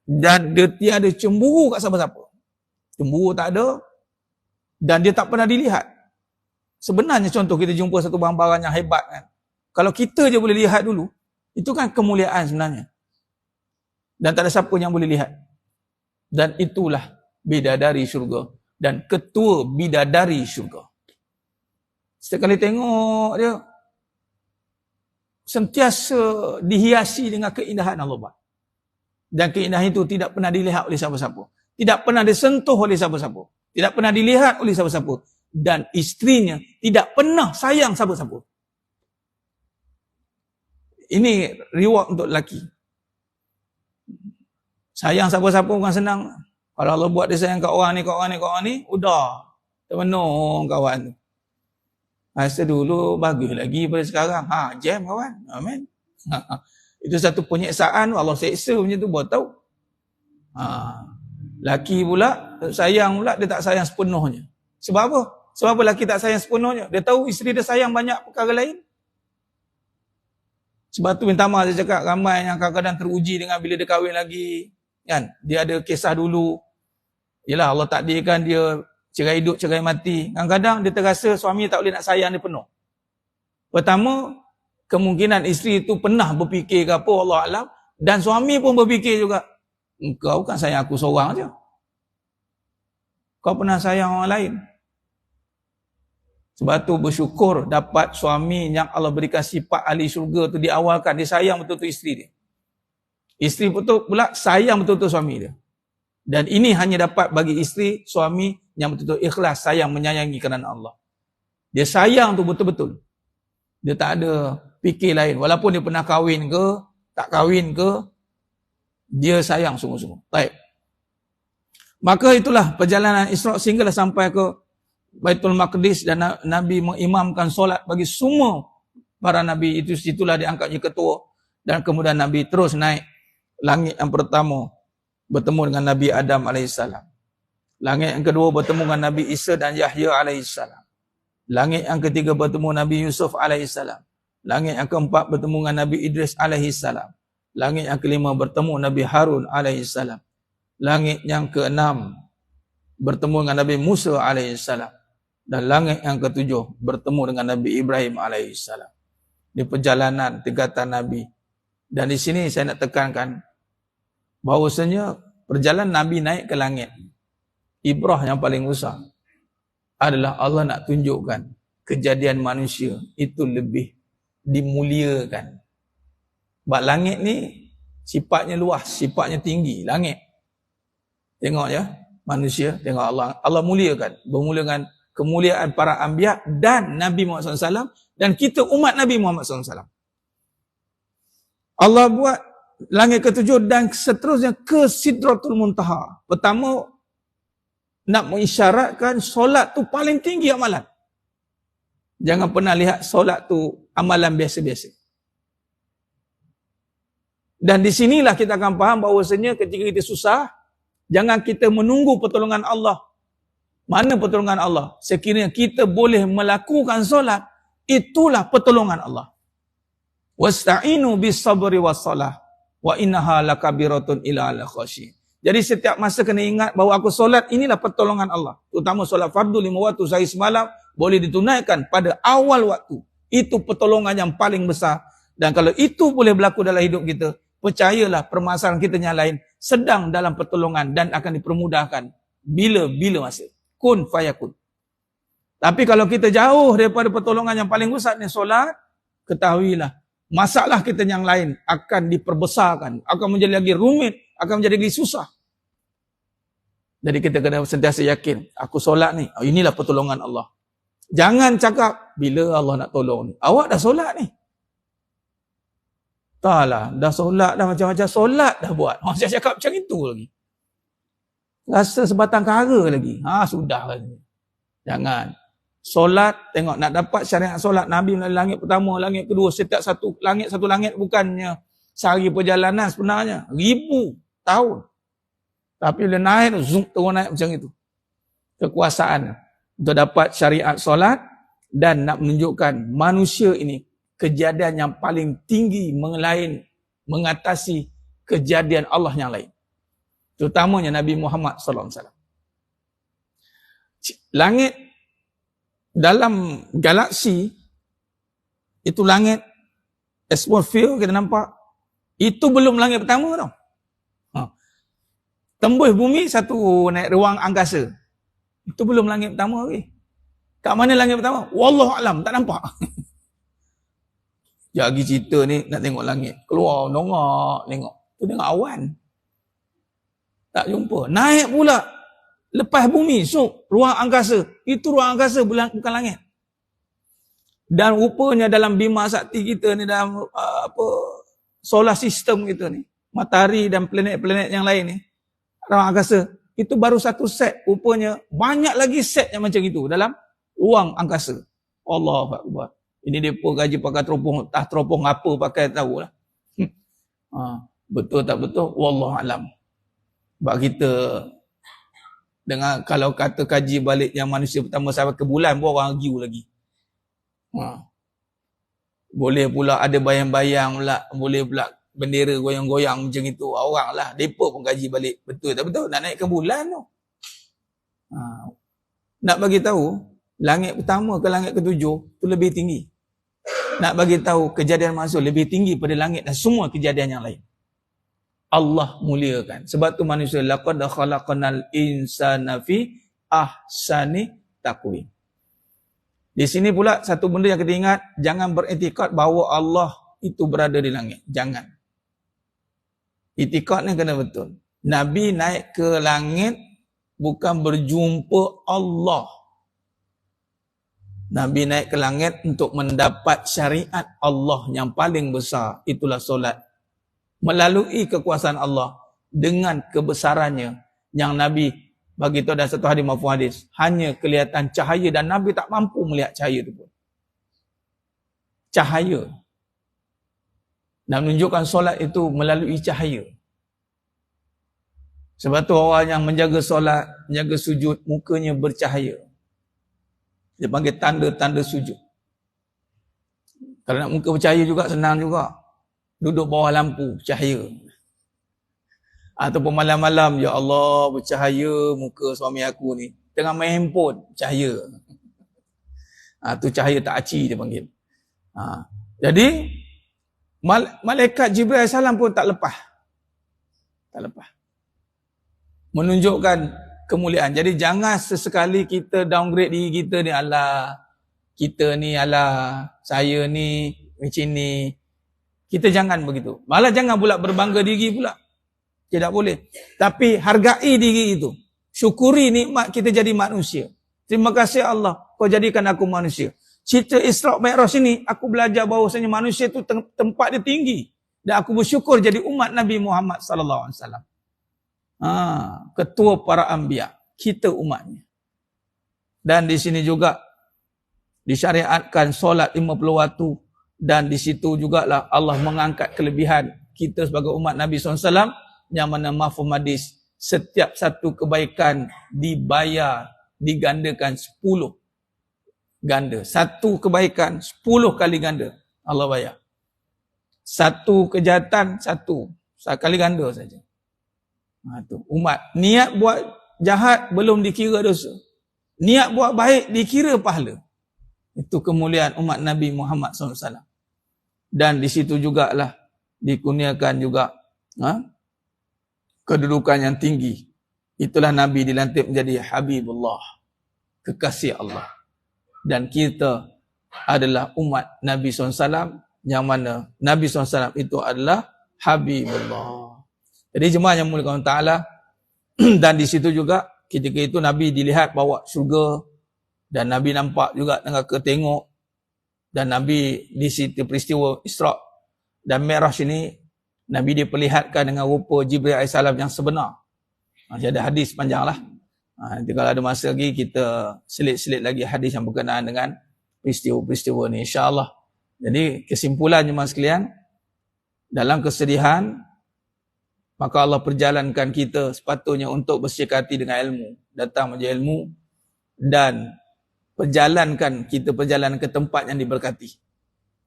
Dan dia tiada cemburu kat siapa-siapa. Cemburu tak ada. Dan dia tak pernah dilihat. Sebenarnya contoh kita jumpa satu barang-barang yang hebat kan. Kalau kita je boleh lihat dulu, itu kan kemuliaan sebenarnya. Dan tak ada siapa yang boleh lihat. Dan itulah bidadari syurga. Dan ketua bidadari syurga. Setiap kali tengok dia, sentiasa dihiasi dengan keindahan Allah. Dan keindahan itu tidak pernah dilihat oleh siapa-siapa. Tidak pernah disentuh oleh siapa-siapa. Tidak pernah dilihat oleh siapa-siapa. Dan isterinya tidak pernah sayang siapa-siapa. Ini reward untuk lelaki. Sayang siapa-siapa bukan senang. Kalau Allah buat dia sayang kat orang ni, udah. Termenung kawan. Masa dulu bagus lagi pada sekarang. Jam kawan. Amin. Itu satu penyiksaan, Allah seksa macam tu, buat tahu. Laki pula, sayang pula, dia tak sayang sepenuhnya. Sebab apa? Sebab apa laki tak sayang sepenuhnya? Dia tahu isteri dia sayang banyak perkara lain. Sebab tu minta maaf saya cakap, ramai yang kadang-kadang teruji dengan bila dia kahwin lagi. Kan? Dia ada kisah dulu. Yelah, Allah takdirkan dia cerai hidup, cerai mati. Kadang-kadang dia terasa suami tak boleh nak sayang dia penuh. Pertama, kemungkinan isteri itu pernah berfikir ke apa, Allah Alam. Dan suami pun berfikir juga, engkau kan sayang aku seorang je. Kau pernah sayang orang lain. Sebab tu bersyukur dapat suami yang Allah berikan sifat ahli syurga tu diawalkan. Dia sayang betul-betul isteri dia. Isteri betul pula sayang betul-betul suami dia. Dan ini hanya dapat bagi isteri, suami yang betul-betul ikhlas, sayang, menyayangi kerana Allah. Dia sayang tu betul-betul. Dia tak ada fikir lain. Walaupun dia pernah kahwin ke, tak kahwin ke, dia sayang sungguh-sungguh. Baik. Maka itulah perjalanan Isra sehinggalah sampai ke Baitul Maqdis dan Nabi mengimamkan solat bagi semua para Nabi. Itulah diangkatnya ketua. Dan kemudian Nabi terus naik langit yang pertama bertemu dengan Nabi Adam AS. Langit yang kedua bertemu dengan Nabi Isa dan Yahya AS. Langit yang ketiga bertemu Nabi Yusuf AS. Langit yang keempat bertemu dengan Nabi Idris AS. Langit yang kelima bertemu Nabi Harun AS. Langit yang keenam bertemu dengan Nabi Musa AS. Dan langit yang ketujuh bertemu dengan Nabi Ibrahim AS. Di perjalanan tingkatan Nabi. Dan di sini saya nak tekankan, bahawasanya perjalanan Nabi naik ke langit, ibrah yang paling besar adalah Allah nak tunjukkan kejadian manusia itu lebih dimuliakan. Sebab langit ni sifatnya luas, sifatnya tinggi, langit. Tengok ya, manusia, tengok Allah muliakan, bermulakan kemuliaan para anbiya dan Nabi Muhammad SAW, dan kita umat Nabi Muhammad SAW. Allah buat langit ketujuh dan seterusnya ke Sidratul Muntaha. Pertama, nak mengisyaratkan solat tu paling tinggi amalan. Jangan pernah lihat solat tu amalan biasa-biasa. Dan di sinilah kita akan faham bahawasanya ketika kita susah, jangan kita menunggu pertolongan Allah. Mana pertolongan Allah? Sekiranya kita boleh melakukan solat, itulah pertolongan Allah. Wasta'inu bis sabri was salah wa innaha lakabiratun ila al khasyin. Jadi setiap masa kena ingat bahawa aku solat, inilah pertolongan Allah. Terutama solat fardu 5 waktu sehari semalam boleh ditunaikan pada awal waktu. Itu pertolongan yang paling besar. Dan kalau itu boleh berlaku dalam hidup kita, percayalah permasalahan kita yang lain sedang dalam pertolongan dan akan dipermudahkan bila masa. Kun fayakun. Tapi kalau kita jauh daripada pertolongan yang paling besar ni solat, ketahuilah masalah kita yang lain akan diperbesarkan, akan menjadi lagi rumit, akan menjadi lagi susah. Jadi kita kena sentiasa yakin, aku solat ni, inilah pertolongan Allah. Jangan cakap, bila Allah nak tolong ni? Awak dah solat ni. Tak lah, dah solat dah macam-macam solat dah buat. Saya cakap macam itu lagi. Rasa sebatang kara lagi. Sudah lagi. Jangan. Solat, tengok nak dapat syariat solat Nabi melalui langit pertama, langit kedua, setiap satu langit bukannya sehari perjalanan sebenarnya. 1000 tahun. Tapi bila naik, zoom turun naik macam itu. Kekuasaan untuk dapat syariat solat dan nak menunjukkan manusia ini kejadian yang paling tinggi mengatasi kejadian Allah yang lain. Terutamanya Nabi Muhammad SAW. Langit dalam galaksi, itu langit atmosfer kita nampak, itu belum langit pertama tau. Tembus bumi, satu naik ruang angkasa. Itu belum langit pertama lagi. Kat mana langit pertama? Wallahualam, tak nampak. Jagi cerita ni nak tengok langit. Keluar, nongak, tengok. Tu tengok awan. Tak jumpa. Naik pula. Lepas bumi, ruang angkasa. Itu ruang angkasa, bukan langit. Dan rupanya dalam bima sakti kita ni, dalam solar system kita ni, matahari dan planet-planet yang lain ni, ruang angkasa, itu baru satu set. Rupanya banyak lagi set yang macam itu dalam ruang angkasa. Allahu Akbar. Ini mereka gaji pakai teropong apa pakai tahulah. Betul tak betul? Wallahualam. Sebab kita dengan kalau kata kaji balik yang manusia pertama sampai ke bulan pun orang argue lagi. Boleh pula ada bayang-bayang pula, boleh pula bendera goyang-goyang macam itu. Orang lah, mereka pun kaji balik. Betul tak betul? Nak naik ke bulan tu. Nak bagi tahu, langit pertama ke langit ketujuh tu lebih tinggi. Nak bagi tahu kejadian manusia lebih tinggi pada langit dan semua kejadian yang lain. Allah muliakan. Sebab tu manusia, laqad khalaqnal insana fi ahsani taqwim. Di sini pula satu benda yang kita ingat, jangan beriktikad bahawa Allah itu berada di langit. Jangan. Iktikad ni kena betul. Nabi naik ke langit bukan berjumpa Allah. Nabi naik ke langit untuk mendapat syariat Allah yang paling besar. Itulah solat. Melalui kekuasaan Allah dengan kebesarannya yang Nabi bagi tahu dalam satu hadis mafhum hadis, hanya kelihatan cahaya dan Nabi tak mampu melihat cahaya itu pun. Cahaya. Dan menunjukkan solat itu melalui cahaya. Sebab tu orang yang menjaga solat, menjaga sujud, mukanya bercahaya. Dia panggil tanda-tanda sujud. Kalau nak muka bercahaya juga, senang juga. Duduk bawah lampu, cahaya. Ataupun malam-malam, ya Allah, bercahaya muka suami aku ni. Tengah main handphone, cahaya. Tu cahaya tak aci dia panggil. Jadi, malaikat Jibril AS pun tak lepas. Tak lepas. Menunjukkan kemuliaan. Jadi jangan sesekali kita downgrade diri kita ni, alah, kita ni, alah, saya ni, macam ni. Kita jangan begitu. Malah jangan pula berbangga diri pula. Tidak boleh. Tapi hargai diri itu. Syukuri nikmat kita jadi manusia. Terima kasih Allah, kau jadikan aku manusia. Cerita Isra' Mi'raj ini, aku belajar bahawasanya manusia itu tempat dia tinggi. Dan aku bersyukur jadi umat Nabi Muhammad sallallahu alaihi wasallam. Ketua para anbiya, kita umatnya. Dan di sini juga disyariatkan solat 50 waktu, dan di situ jugalah Allah mengangkat kelebihan kita sebagai umat Nabi SAW, yang mana mafhum hadis, setiap satu kebaikan dibayar, digandakan 10 ganda. Satu kebaikan 10 kali ganda Allah bayar. Satu kejahatan, satu kali ganda saja. Tu umat. Niat buat jahat belum dikira dosa. Niat buat baik dikira pahala. Itu kemuliaan umat Nabi Muhammad SAW. Dan di situ jugalah dikurniakan juga kedudukan yang tinggi. Itulah Nabi dilantik menjadi Habibullah, kekasih Allah. Dan kita adalah umat Nabi SAW, yang mana Nabi SAW itu adalah Habibullah. Jadi jemaah yang mulia Allah Ta'ala, dan di situ juga ketika itu Nabi dilihat bawa syurga, dan Nabi nampak juga neraka tengok, dan Nabi di situ peristiwa Isra' dan Mi'raj ini, Nabi diperlihatkan dengan rupa Jibril AS yang sebenar. Masih ada hadis panjang lah. Nanti kalau ada masa lagi, kita selit-selit lagi hadis yang berkenaan dengan peristiwa-peristiwa ni, insyaAllah. Jadi kesimpulan jemaah sekalian, dalam kesedihan, maka Allah perjalankan kita sepatutnya untuk bersihkan hati dengan ilmu. Datang menjadi ilmu, dan perjalankan ke tempat yang diberkati.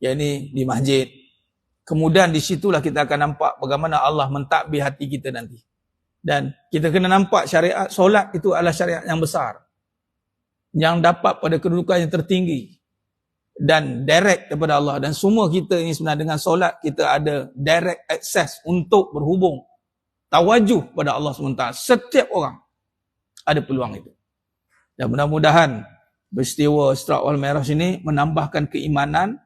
Iaitu di masjid. Kemudian di situlah kita akan nampak bagaimana Allah mentadbir hati kita nanti. Dan kita kena nampak syariat solat itu adalah syariat yang besar, yang dapat pada kedudukan yang tertinggi dan direct kepada Allah. Dan semua kita ini sebenarnya dengan solat kita ada direct access untuk berhubung, tawajuh pada Allah SWT. Setiap orang ada peluang itu. Dan mudah-mudahan peristiwa Isra' wal Mi'raj ini menambahkan keimanan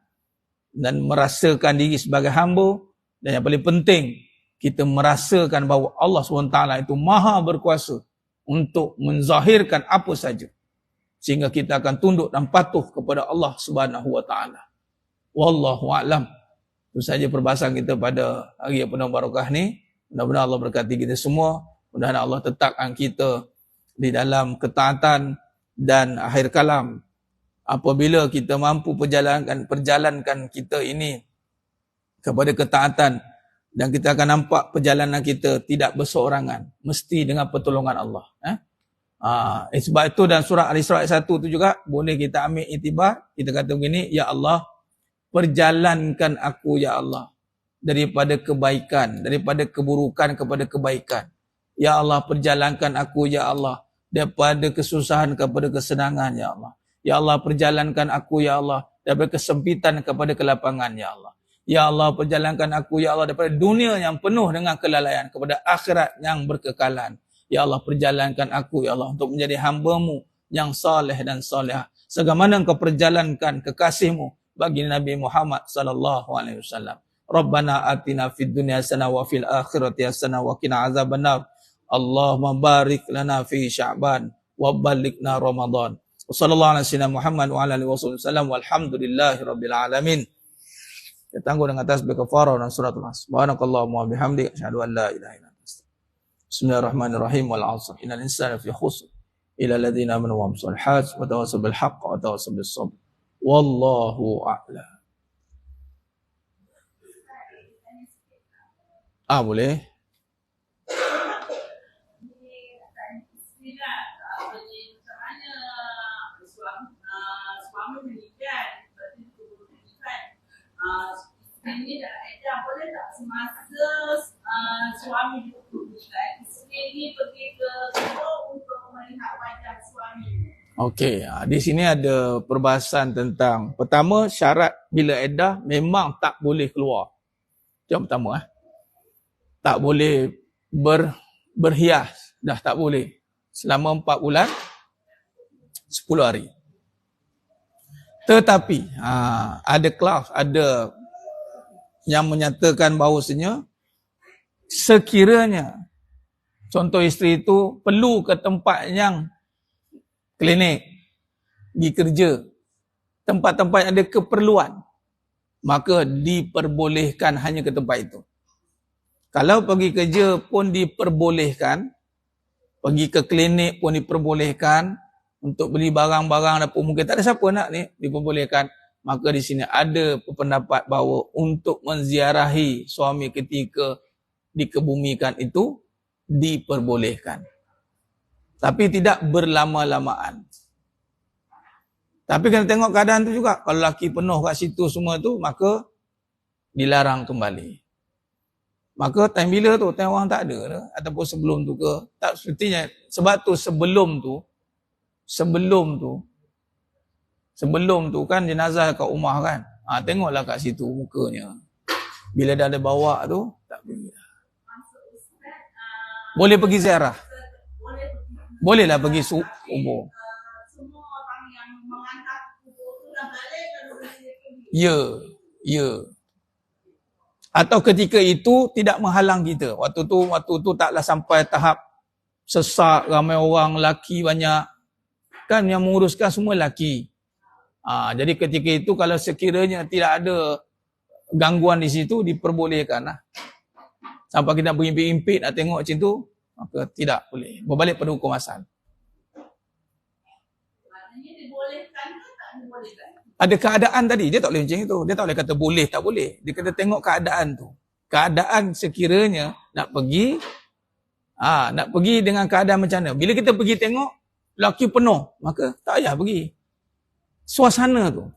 dan merasakan diri sebagai hamba, dan yang paling penting kita merasakan bahawa Allah SWT itu maha berkuasa untuk menzahirkan apa saja, sehingga kita akan tunduk dan patuh kepada Allah SWT. Wallahu a'lam. Itu saja perbahasan kita pada hari yang penuh barakah ni. Mudah-mudahan Allah berkati kita semua. Mudah-mudahan Allah tetapkan kita di dalam ketaatan, dan akhir kalam apabila kita mampu perjalankan kita ini kepada ketaatan, dan kita akan nampak perjalanan kita tidak berseorangan, mesti dengan pertolongan Allah. Sebab itu dan surah Al-Isra' 1 tu juga boleh kita ambil iktibar. Kita kata begini, ya Allah, perjalankan aku ya Allah daripada kebaikan, daripada keburukan kepada kebaikan. Ya Allah, perjalankan aku ya Allah daripada kesusahan kepada kesenangan ya Allah. Ya Allah, perjalankan aku ya Allah daripada kesempitan kepada kelapangan ya Allah. Ya Allah, perjalankan aku ya Allah daripada dunia yang penuh dengan kelalaian kepada akhirat yang berkekalan. Ya Allah, perjalankan aku ya Allah untuk menjadi hamba-Mu yang saleh dan salihah, sebagaimana Engkau perjalankan kekasih-Mu bagi Nabi Muhammad sallallahu alaihi wasallam. Rabbana atina fid dunya hasanah wa fil akhirati hasanah wa qina azabannar. Allahumma barik lana fi Sya'ban wa balighna Ramadan. Wassallallahu ala sayyidina Muhammad wa ala alihi wasallam walhamdulillahi rabbil alamin. Kita tangguh dengan tasbih kafarah dan suratul As. Subhanakallahumma wa bihamdika asyhadu an la ilaha illa anta astaghfiruka. Bismillahirrahmanirrahim. Wal 'asr. Innal insana fi khusr illa alladziina amanu wa 'amilus shalihaati wa tawassaw bil haqqi wa tawassaw bis sabr. Wallahu a'lam. Boleh. Ini dah ada, boleh tak semasa suami isteri ni pergi ke kubur untuk melihat wajah suami? Okey, di sini ada perbahasan tentang, pertama, syarat bila iddah memang tak boleh keluar. Itu yang pertama. Tak boleh berhias. Dah tak boleh. Selama 4 bulan, 10 hari. Tetapi, ada klaus, ada yang menyatakan bahawasanya sekiranya contoh isteri itu perlu ke tempat yang klinik, pergi kerja, tempat-tempat yang ada keperluan, maka diperbolehkan hanya ke tempat itu. Kalau pergi kerja pun diperbolehkan, pergi ke klinik pun diperbolehkan, untuk beli barang-barang dapur mungkin tak ada siapa nak ni, diperbolehkan. Maka di sini ada pendapat bahawa untuk menziarahi suami ketika dikebumikan itu diperbolehkan. Tapi tidak berlama-lamaan. Tapi kena tengok keadaan tu juga. Kalau laki penuh kat situ semua tu, maka dilarang kembali. Maka time bila tu, time orang tak ada dah, ataupun sebelum tu ke, tak sepertinya. Sebab tu sebelum tu kan jenazah kat rumah kan. Tengoklah kat situ mukanya. Bila dah ada bawa tu, tak pergi. Boleh pergi ziarah. Bolehlah pergi kubur. Semua orang yang mengantar kubur tu dah balik dan pergi. Ya. Atau ketika itu tidak menghalang kita. Waktu tu taklah sampai tahap sesak, ramai orang, laki banyak. Kan yang menguruskan semua laki. Jadi ketika itu kalau sekiranya tidak ada gangguan di situ, diperbolehkan lah. Sampai kita berimpit-impit nak tengok macam tu, maka tidak boleh. Berbalik pada hukum asal. Maknanya dibolehkan ke tak dibolehkan? Ada keadaan tadi, dia tak boleh macam itu. Dia tak boleh kata boleh, tak boleh. Dia kata tengok keadaan tu. Keadaan sekiranya nak pergi dengan keadaan macam mana. Bila kita pergi tengok, laki penuh, maka tak payah pergi. Suasana tu.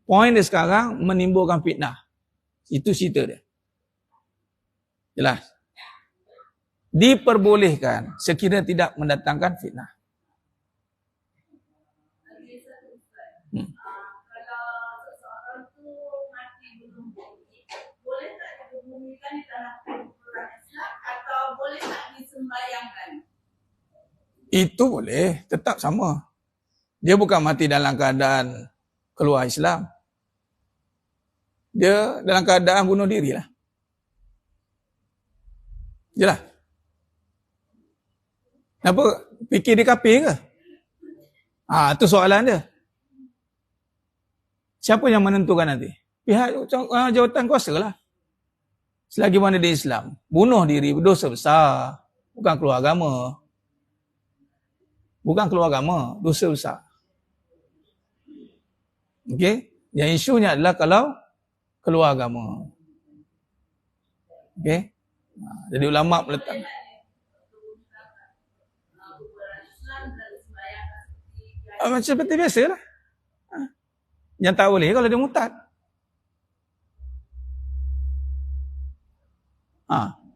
Poin dia sekarang menimbulkan fitnah. Itu cerita dia. Jelas. Diperbolehkan sekiranya tidak mendatangkan fitnah. Kalau seseorang tu mati belum bumi, boleh tak dikebumikan di dalam kuburan Islam atau boleh tak disembayangkan? Itu boleh, tetap sama. Dia bukan mati dalam keadaan keluar Islam. Dia dalam keadaan bunuh diri lah. Jelas? Kenapa? Fikir dia kafir ke? Itu soalan dia. Siapa yang menentukan nanti? Pihak jawatan kuasa lah. Selagi mana dia Islam. Bunuh diri berdosa besar. Bukan keluar agama. Dosa besar. Okey? Yang isunya adalah kalau keluar agama. Okey? Jadi ulama meletak. Macam seperti biasa lah. Yang tak boleh kalau dia murtad.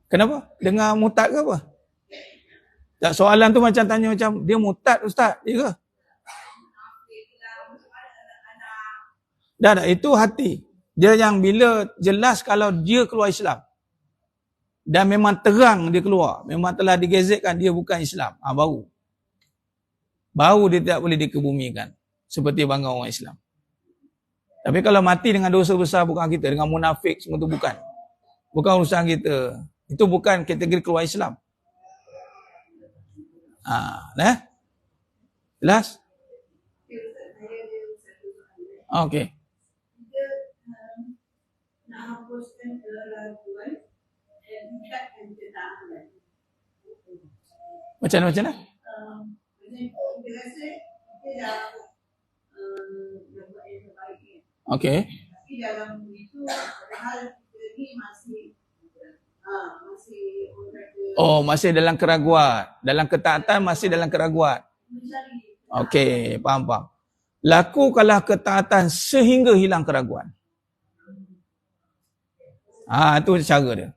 Kenapa? Dengar murtad ke apa? Tak, soalan tu macam tanya macam, dia murtad ustaz, dia ke? Dah, itu hati. Dia yang bila jelas kalau dia keluar Islam. Dan memang terang dia keluar. Memang telah digazetkan dia bukan Islam. Baru dia tidak boleh dikebumikan. Seperti bangga orang Islam. Tapi kalau mati dengan dosa besar bukan kita. Dengan munafik semua tu bukan. Bukan urusan kita. Itu bukan kategori keluar Islam. Jelas? Okey. Nak hapuskan keraguan dan meningkatkan ketaatan. Macam mana? Dia rasa dia dah buat yang terbaik. Okey. Tapi dalam itu, padahal kita ni masih masih dalam keraguan. Dalam ketaatan masih dalam keraguan. Okey, faham. Lakukanlah ketaatan sehingga hilang keraguan. Itu cara dia.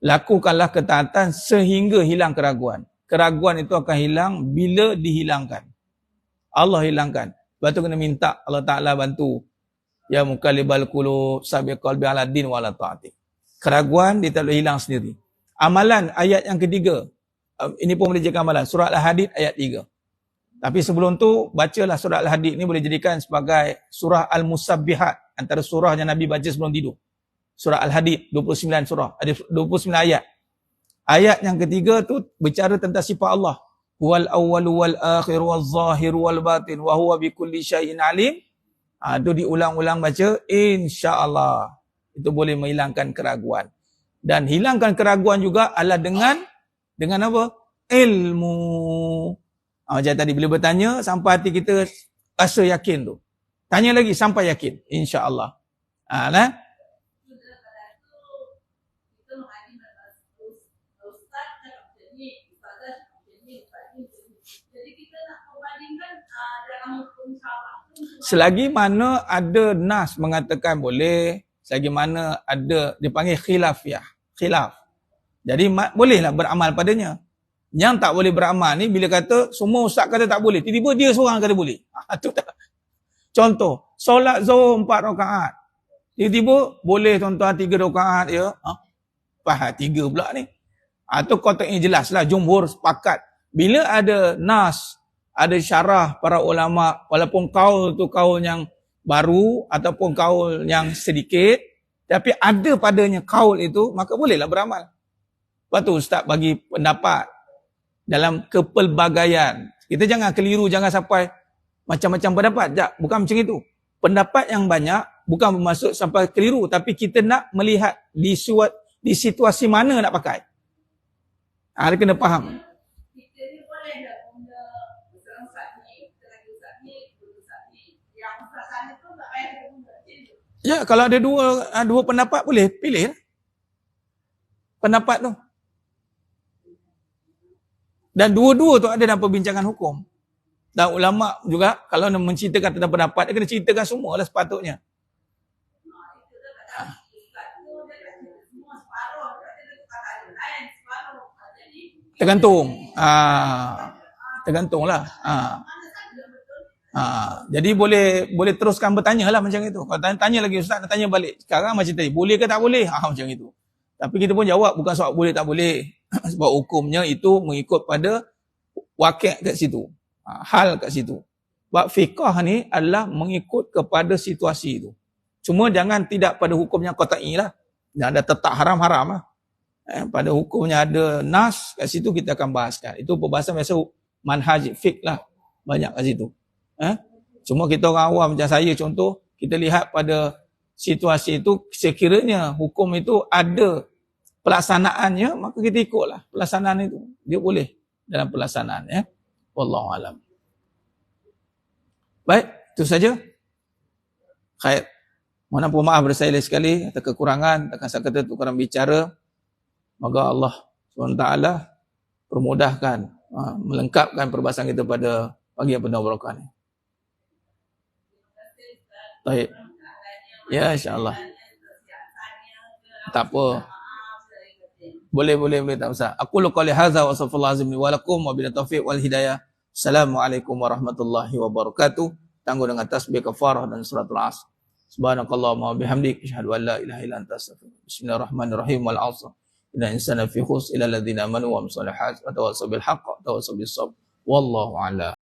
Lakukanlah ketaatan sehingga hilang keraguan. Keraguan itu akan hilang bila dihilangkan. Allah hilangkan. Lepas tu kena minta Allah Ta'ala bantu. Ya mukallibal qulub, sabiq qalbi ala din wa ala ta'ati. Keraguan dia tak boleh hilang sendiri. Amalan ayat yang ketiga. Ini pun boleh jadi amalan. Surah Al-Hadid ayat 3. Tapi sebelum tu, bacalah surah Al-Hadid ni boleh jadikan sebagai surah Al-Musabbihat. Antara surah yang Nabi baca sebelum tidur. Surah Al-Hadid, 29 surah. Ada 29 ayat. Ayat yang ketiga tu bicara tentang sifat Allah. Huwal awwalu wal akhir wal zahir wal batin wa huwa bikulli syai'in alim. Itu diulang-ulang baca, insya-Allah. Itu boleh menghilangkan keraguan. Dan hilangkan keraguan juga adalah dengan apa? Ilmu. Macam tadi bila bertanya sampai hati kita rasa yakin tu. Tanya lagi sampai yakin, insya-Allah. Nah. Selagi mana ada nas mengatakan boleh, selagi mana ada, dia panggil khilafiyah. Khilaf. Jadi bolehlah beramal padanya. Yang tak boleh beramal ni bila kata semua ustaz kata tak boleh, tiba-tiba dia seorang kata boleh. Itu tak. Contoh, solat zuhur 4 rakaat. Tiba-tiba boleh tuan-tuan 3 rakaat ya. Faham 3 pula ni. Atau kotaknya jelaslah jumhur sepakat. Bila ada nas, ada syarah para ulama, walaupun kaul tu kaul yang baru ataupun kaul yang sedikit, tapi ada padanya kaul itu, maka bolehlah beramal. Lepas tu ustaz bagi pendapat dalam kepelbagaian. Kita jangan keliru, jangan sampai macam-macam pendapat. Tak, bukan macam itu. Pendapat yang banyak bukan bermaksud sampai keliru, tapi kita nak melihat di situasi mana nak pakai. Dia kena faham. Ya, kalau ada dua pendapat boleh pilih pendapat tu. Dan dua-dua tu ada dalam perbincangan hukum. Dan ulama juga kalau nak menceritakan tentang pendapat, dia kena ceritakan semualah sepatutnya. Tergantung. Tergantunglah. Jadi boleh teruskan bertanya lah macam itu. Kalau tanya lagi ustaz, nak tanya balik. Sekarang macam tadi, boleh ke tak boleh? Macam itu. Tapi kita pun jawab bukan soal boleh tak boleh. Sebab hukumnya itu mengikut pada wakil kat situ. Hal kat situ. Sebab fiqah ni adalah mengikut kepada situasi itu. Cuma jangan tidak pada hukumnya qat'i lah. Jangan ada tetap haram-haram lah. Pada hukumnya ada nas, kat situ kita akan bahaskan. Itu perbahasan biasa manhaj fiqh lah. Banyak kat situ. Cuma kita orang awam macam saya contoh, kita lihat pada situasi itu, sekiranya hukum itu ada pelaksanaannya, maka kita ikutlah pelaksanaan itu. Dia boleh dalam pelaksanaan. Wallahu alam. Baik, itu saja. Khair. Mohon ampun maaf bersailah sekali atas kekurangan, atas kata tukaran bicara. Moga Allah SWT permudahkan, melengkapkan perbahasan kita pada pagi yang penuh berkah ni. Baik. Ya, insya-Allah. Tak apa. Boleh tak usah. Aku qouli hadza wa sallallahu azim wa lakum wa bil taufiq wal hidayah. Assalamualaikum warahmatullahi wabarakatuh. Tangguh dengan tasbih kafarah dan suratul asr. Subhanakallahumma wa bihamdik asyhadu an la ilaha illa anta astaghfiruka. Bismillahirrahmanirrahim wal 'asr. Inna insana fi khusr illa alladziina amanu wa amilus solihati wa tawassaw bil haqqi wa tawassaw bis sabr. Wallahu a'lam.